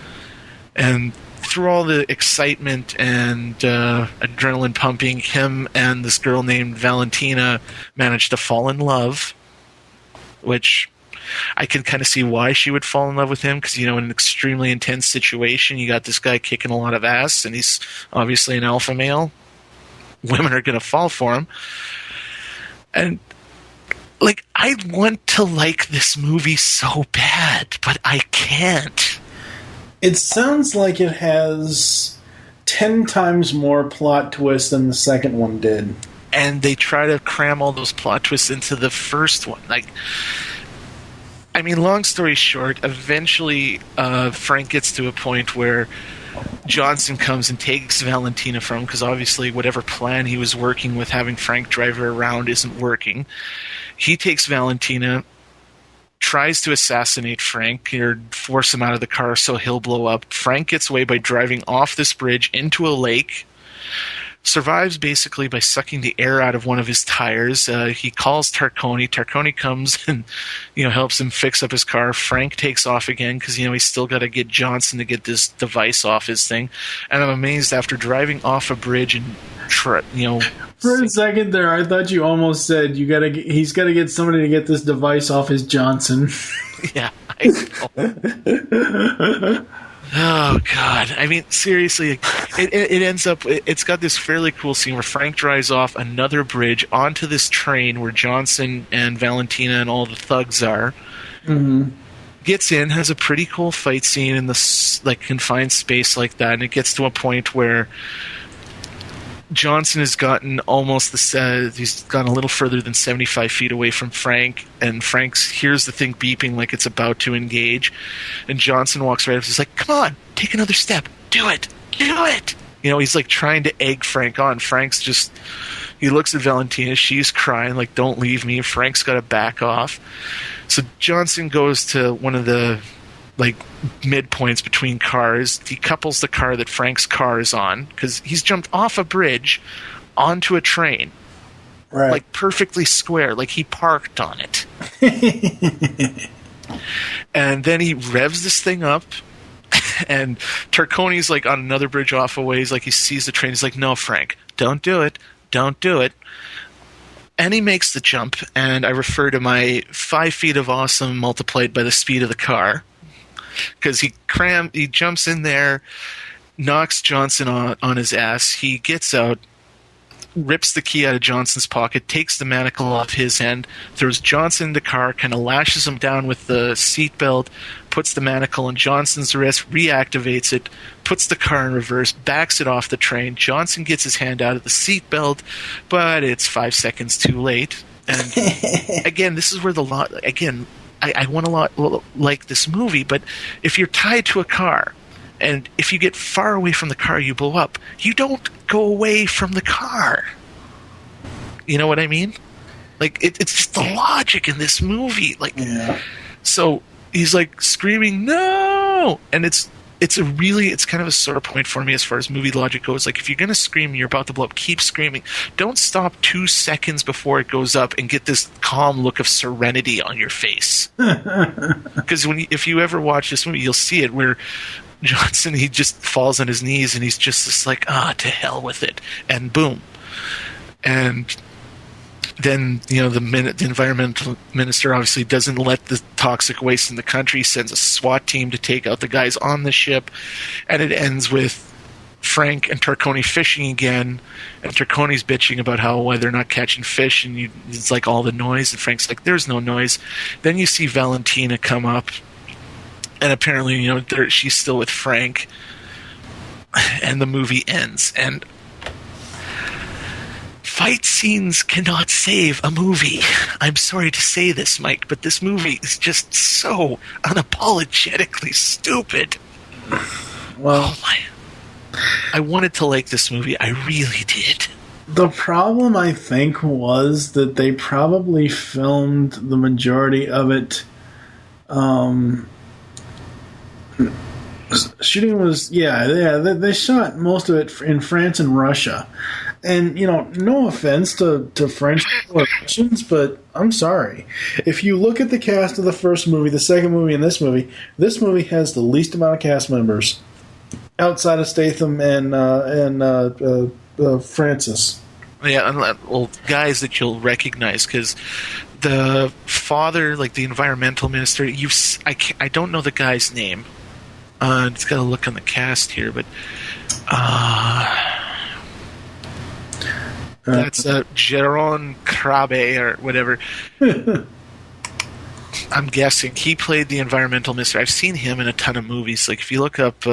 And through all the excitement and adrenaline pumping, him and this girl named Valentina managed to fall in love, which I can kind of see why she would fall in love with him, because, in an extremely intense situation, you got this guy kicking a lot of ass, and he's obviously an alpha male. Women are going to fall for him. And, I want to like this movie so bad, but I can't. It sounds like it has 10 times more plot twists than the second one did. And they try to cram all those plot twists into the first one. Long story short, eventually Frank gets to a point where Johnson comes and takes Valentina from him, because obviously whatever plan he was working with having Frank drive her around isn't working. He takes Valentina, tries to assassinate Frank or force him out of the car so he'll blow up. Frank gets away by driving off this bridge into a lake. Survives basically by sucking the air out of one of his tires. He calls Tarconi. Tarconi comes and helps him fix up his car. Frank takes off again because he's still got to get Johnson to get this device off his thing. And I'm amazed, after driving off a bridge and for a second there, I thought you almost said he's got to get somebody to get this device off his Johnson. Yeah, I know. Oh, God. Seriously, it ends up... It's got this fairly cool scene where Frank drives off another bridge onto this train where Johnson and Valentina and all the thugs are. Mm-hmm. Gets in, has a pretty cool fight scene in this confined space like that, and it gets to a point where Johnson has gotten he's gone a little further than 75 feet away from Frank, and Frank hears the thing beeping like it's about to engage, and Johnson walks right up. He's like, "Come on, take another step. Do it. He's trying to egg Frank on. Frank's just, he looks at Valentina. She's crying like, "Don't leave me." Frank's got to back off. So Johnson goes to one of the midpoints between cars. He couples the car that Frank's car is on, because he's jumped off a bridge onto a train, right? Perfectly square, he parked on it. And then he revs this thing up, and Tarconi's on another bridge off a ways. He sees the train. He's like, "No, Frank, don't do it. And he makes the jump, and I refer to my 5 feet of awesome multiplied by the speed of the car. Because he jumps in there, knocks Johnson on his ass. He gets out, rips the key out of Johnson's pocket, takes the manacle off his end, throws Johnson in the car, kind of lashes him down with the seatbelt, puts the manacle on Johnson's wrist, reactivates it, puts the car in reverse, backs it off the train. Johnson gets his hand out of the seatbelt, but it's 5 seconds too late. And again, this is where I want to like this movie, but if you're tied to a car, and if you get far away from the car, you blow up. You don't go away from the car. You know what I mean? It's just the logic in this movie. Yeah. So he's screaming, "No!" And it's kind of a sore point for me as far as movie logic goes. If you're going to scream, you're about to blow up, keep screaming. Don't stop 2 seconds before it goes up and get this calm look of serenity on your face. Because if you ever watch this movie, you'll see it where Johnson, he just falls on his knees and he's just to hell with it. And boom. And then, the environmental minister obviously doesn't let the toxic waste in the country, sends a SWAT team to take out the guys on the ship, and it ends with Frank and Tarconi fishing again, and Tarconi's bitching about why they're not catching fish, and it's like all the noise, and Frank's like, there's no noise. Then you see Valentina come up, and apparently, she's still with Frank, and the movie ends. And fight scenes cannot save a movie. I'm sorry to say this, Mike, but this movie is just so unapologetically stupid. Well, I wanted to like this movie. I really did. The problem, I think, was that they probably filmed the majority of it. Shooting was, they shot most of it in France and Russia. And, no offense to French or Russians, but I'm sorry. If you look at the cast of the first movie, the second movie, and this movie has the least amount of cast members outside of Statham and Francis. Yeah, well, guys that you'll recognize, because the father, like the environmental minister, I don't know the guy's name. Just got to look on the cast here, but that's Jeroen Krabbe or whatever. I'm guessing he played the environmental minister. I've seen him in a ton of movies. Like if you look up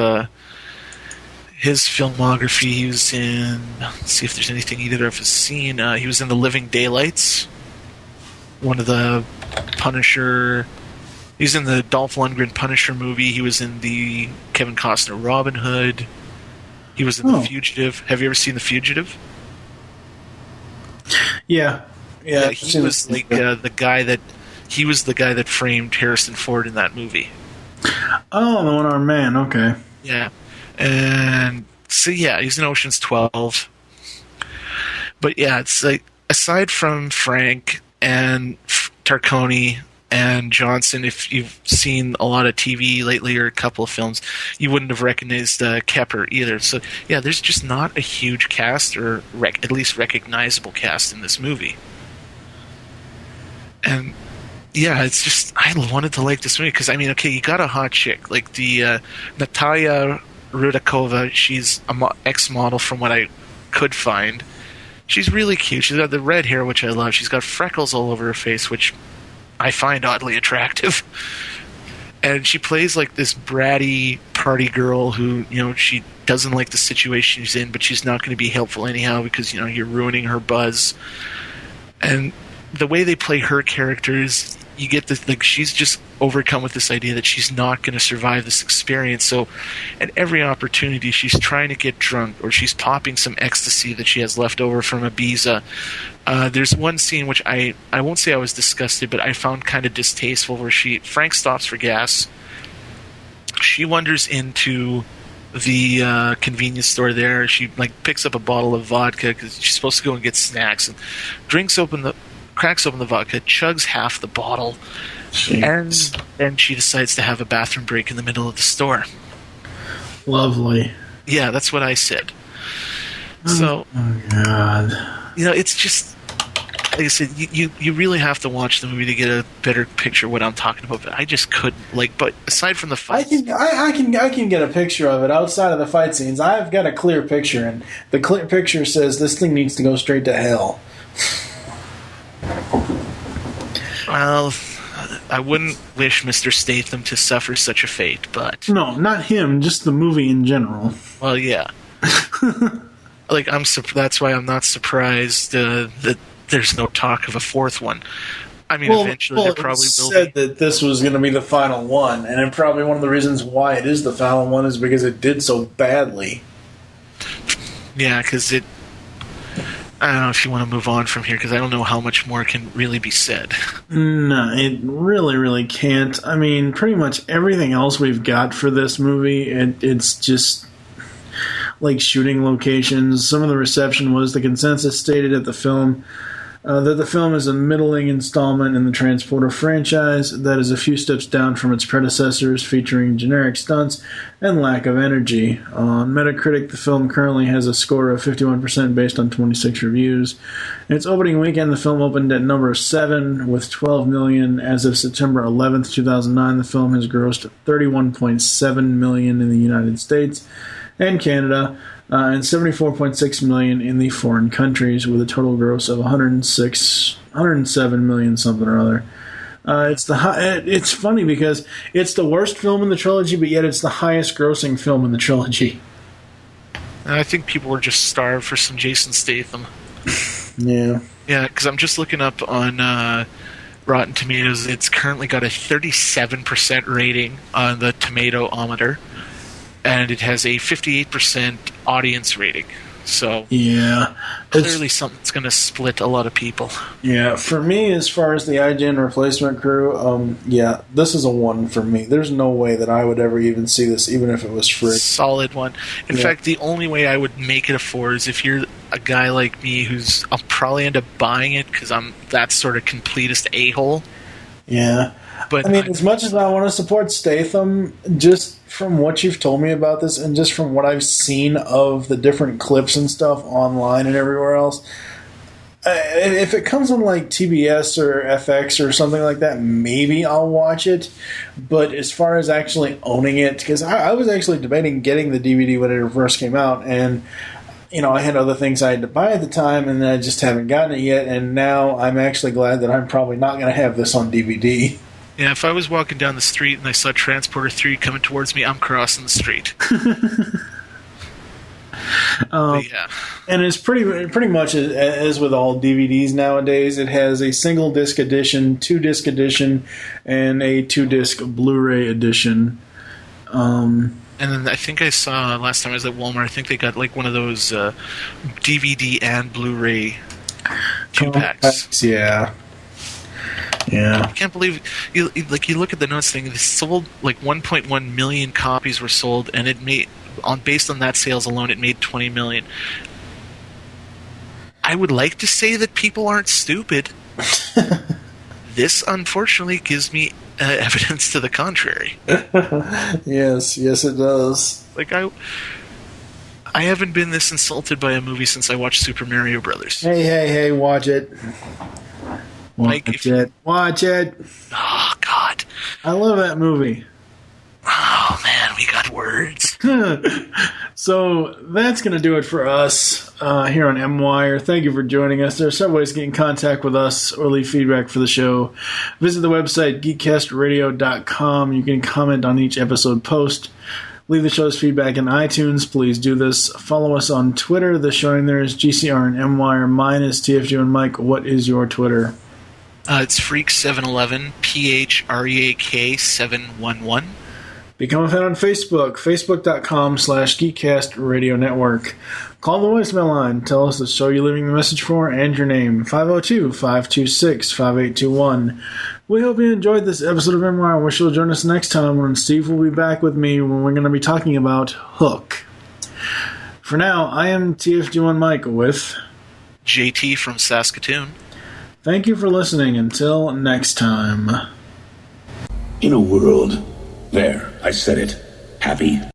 his filmography, he was in. Let's see if there's anything either of us seen. He was in The Living Daylights, one of the Punisher. He's in the Dolph Lundgren Punisher movie. He was in the Kevin Costner Robin Hood. He was in The Fugitive. Have you ever seen The Fugitive? Yeah. He was like the guy that framed Harrison Ford in that movie. Oh, the one-armed man. Okay. Yeah, and so he's in Ocean's 12. But yeah, it's like aside from Frank and Tarconi and Johnson, if you've seen a lot of TV lately or a couple of films, you wouldn't have recognized Kepper either. So, yeah, there's just not a huge cast or at least recognizable cast in this movie. And, yeah, it's just, I wanted to like this movie because, I mean, okay, you got a hot chick. Like the Natalia Rudakova, she's an ex-model from what I could find. She's really cute. She's got the red hair, which I love. She's got freckles all over her face, which I find oddly attractive. And she plays like this bratty party girl who, she doesn't like the situation she's in, but she's not going to be helpful anyhow because, you're ruining her buzz. And the way they play her characters, you get this, like, she's just overcome with this idea that she's not going to survive this experience. So at every opportunity, she's trying to get drunk or she's popping some ecstasy that she has left over from Ibiza. There's one scene which I won't say I was disgusted, but I found kind of distasteful where Frank stops for gas. She wanders into the convenience store there. She picks up a bottle of vodka because she's supposed to go and get snacks and cracks open the vodka, chugs half the bottle, and then she decides to have a bathroom break in the middle of the store. Lovely. Yeah, that's what I said. So, oh God. It's just, like I said, you really have to watch the movie to get a better picture of what I'm talking about. But I just couldn't but aside from the fight, I can get a picture of it outside of the fight scenes. I've got a clear picture, and the clear picture says this thing needs to go straight to hell. Well, I wouldn't wish Mr. Statham to suffer such a fate, but no, not him, just the movie in general. Well, yeah. That's why I'm not surprised that there's no talk of a fourth one. I mean, eventually there probably will be. Said that this was going to be the final one, and probably one of the reasons why it is the final one is because it did so badly. Yeah, because I don't know if you want to move on from here, because I don't know how much more can really be said. No, it really, really can't. I mean, pretty much everything else we've got for this movie, it's just like shooting locations. Some of the reception was the consensus stated at the film that the film is a middling installment in the Transporter franchise that is a few steps down from its predecessors, featuring generic stunts and lack of energy. On Metacritic, the film currently has a score of 51% based on 26 reviews. In its opening weekend, the film opened at number 7 with $12 million. As of September 11th, 2009, the film has grossed $31.7 million in the United States and Canada. and $74.6 million in the foreign countries, with a total gross of $107 million something or other. It's funny because it's the worst film in the trilogy, but yet it's the highest grossing film in the trilogy. I think people were just starved for some Jason Statham. Yeah. Yeah, because I'm just looking up on Rotten Tomatoes. It's currently got a 37% rating on the Tomato-ometer, and it has a 58% audience rating. So yeah, clearly something's going to split a lot of people. Yeah, for me, as far as the IGN replacement crew, this is a 1 for me. There's no way that I would ever even see this, even if it was free. Solid 1. In fact, the only way I would make it a 4 is if you're a guy like me I'll probably end up buying it because I'm that sort of completist a-hole. Yeah. But I mean, as much as I want to support Statham, just from what you've told me about this and just from what I've seen of the different clips and stuff online and everywhere else, if it comes on like TBS or FX or something like that, maybe I'll watch it. But as far as actually owning it, because I was actually debating getting the DVD when it first came out, and I had other things I had to buy at the time, and I just haven't gotten it yet, and now I'm actually glad that I'm probably not going to have this on DVD. Yeah, if I was walking down the street and I saw Transporter 3 coming towards me, I'm crossing the street. Yeah. And it's pretty much as with all DVDs nowadays. It has a single disc edition, 2-disc edition, and a 2-disc Blu-ray edition. And then I think I saw last time I was at Walmart, I think they got like one of those DVD and Blu-ray 2-packs. Yeah. Yeah. I can't believe you look at the notes thing. They sold like 1.1 million copies were sold, and it made based on that sales alone, it made 20 million. I would like to say that people aren't stupid. This unfortunately gives me evidence to the contrary. Yes, it does. Like I haven't been this insulted by a movie since I watched Super Mario Brothers. Hey, watch it. Watch it. Oh, God. I love that movie. Oh, man, we got words. So that's going to do it for us here on MWIRE. Thank you for joining us. There are several ways to get in contact with us or leave feedback for the show. Visit the website, geekcastradio.com. You can comment on each episode post. Leave the show's feedback in iTunes. Please do this. Follow us on Twitter. The showing there is GCR and MWIRE. Mine is TFG and Mike. What is your Twitter? It's Freak711, PHREAK 711. Become a fan on Facebook, facebook.com/GeekCast Radio Network. Call the voicemail line. Tell us the show you're leaving the message for and your name, 502-526-5821. We hope you enjoyed this episode of MWIRE. I wish you'll join us next time when Steve will be back with me when we're going to be talking about Hook. For now, I am TFG1 Mike with JT from Saskatoon. Thank you for listening. Until next time. In a world, there, I said it, happy,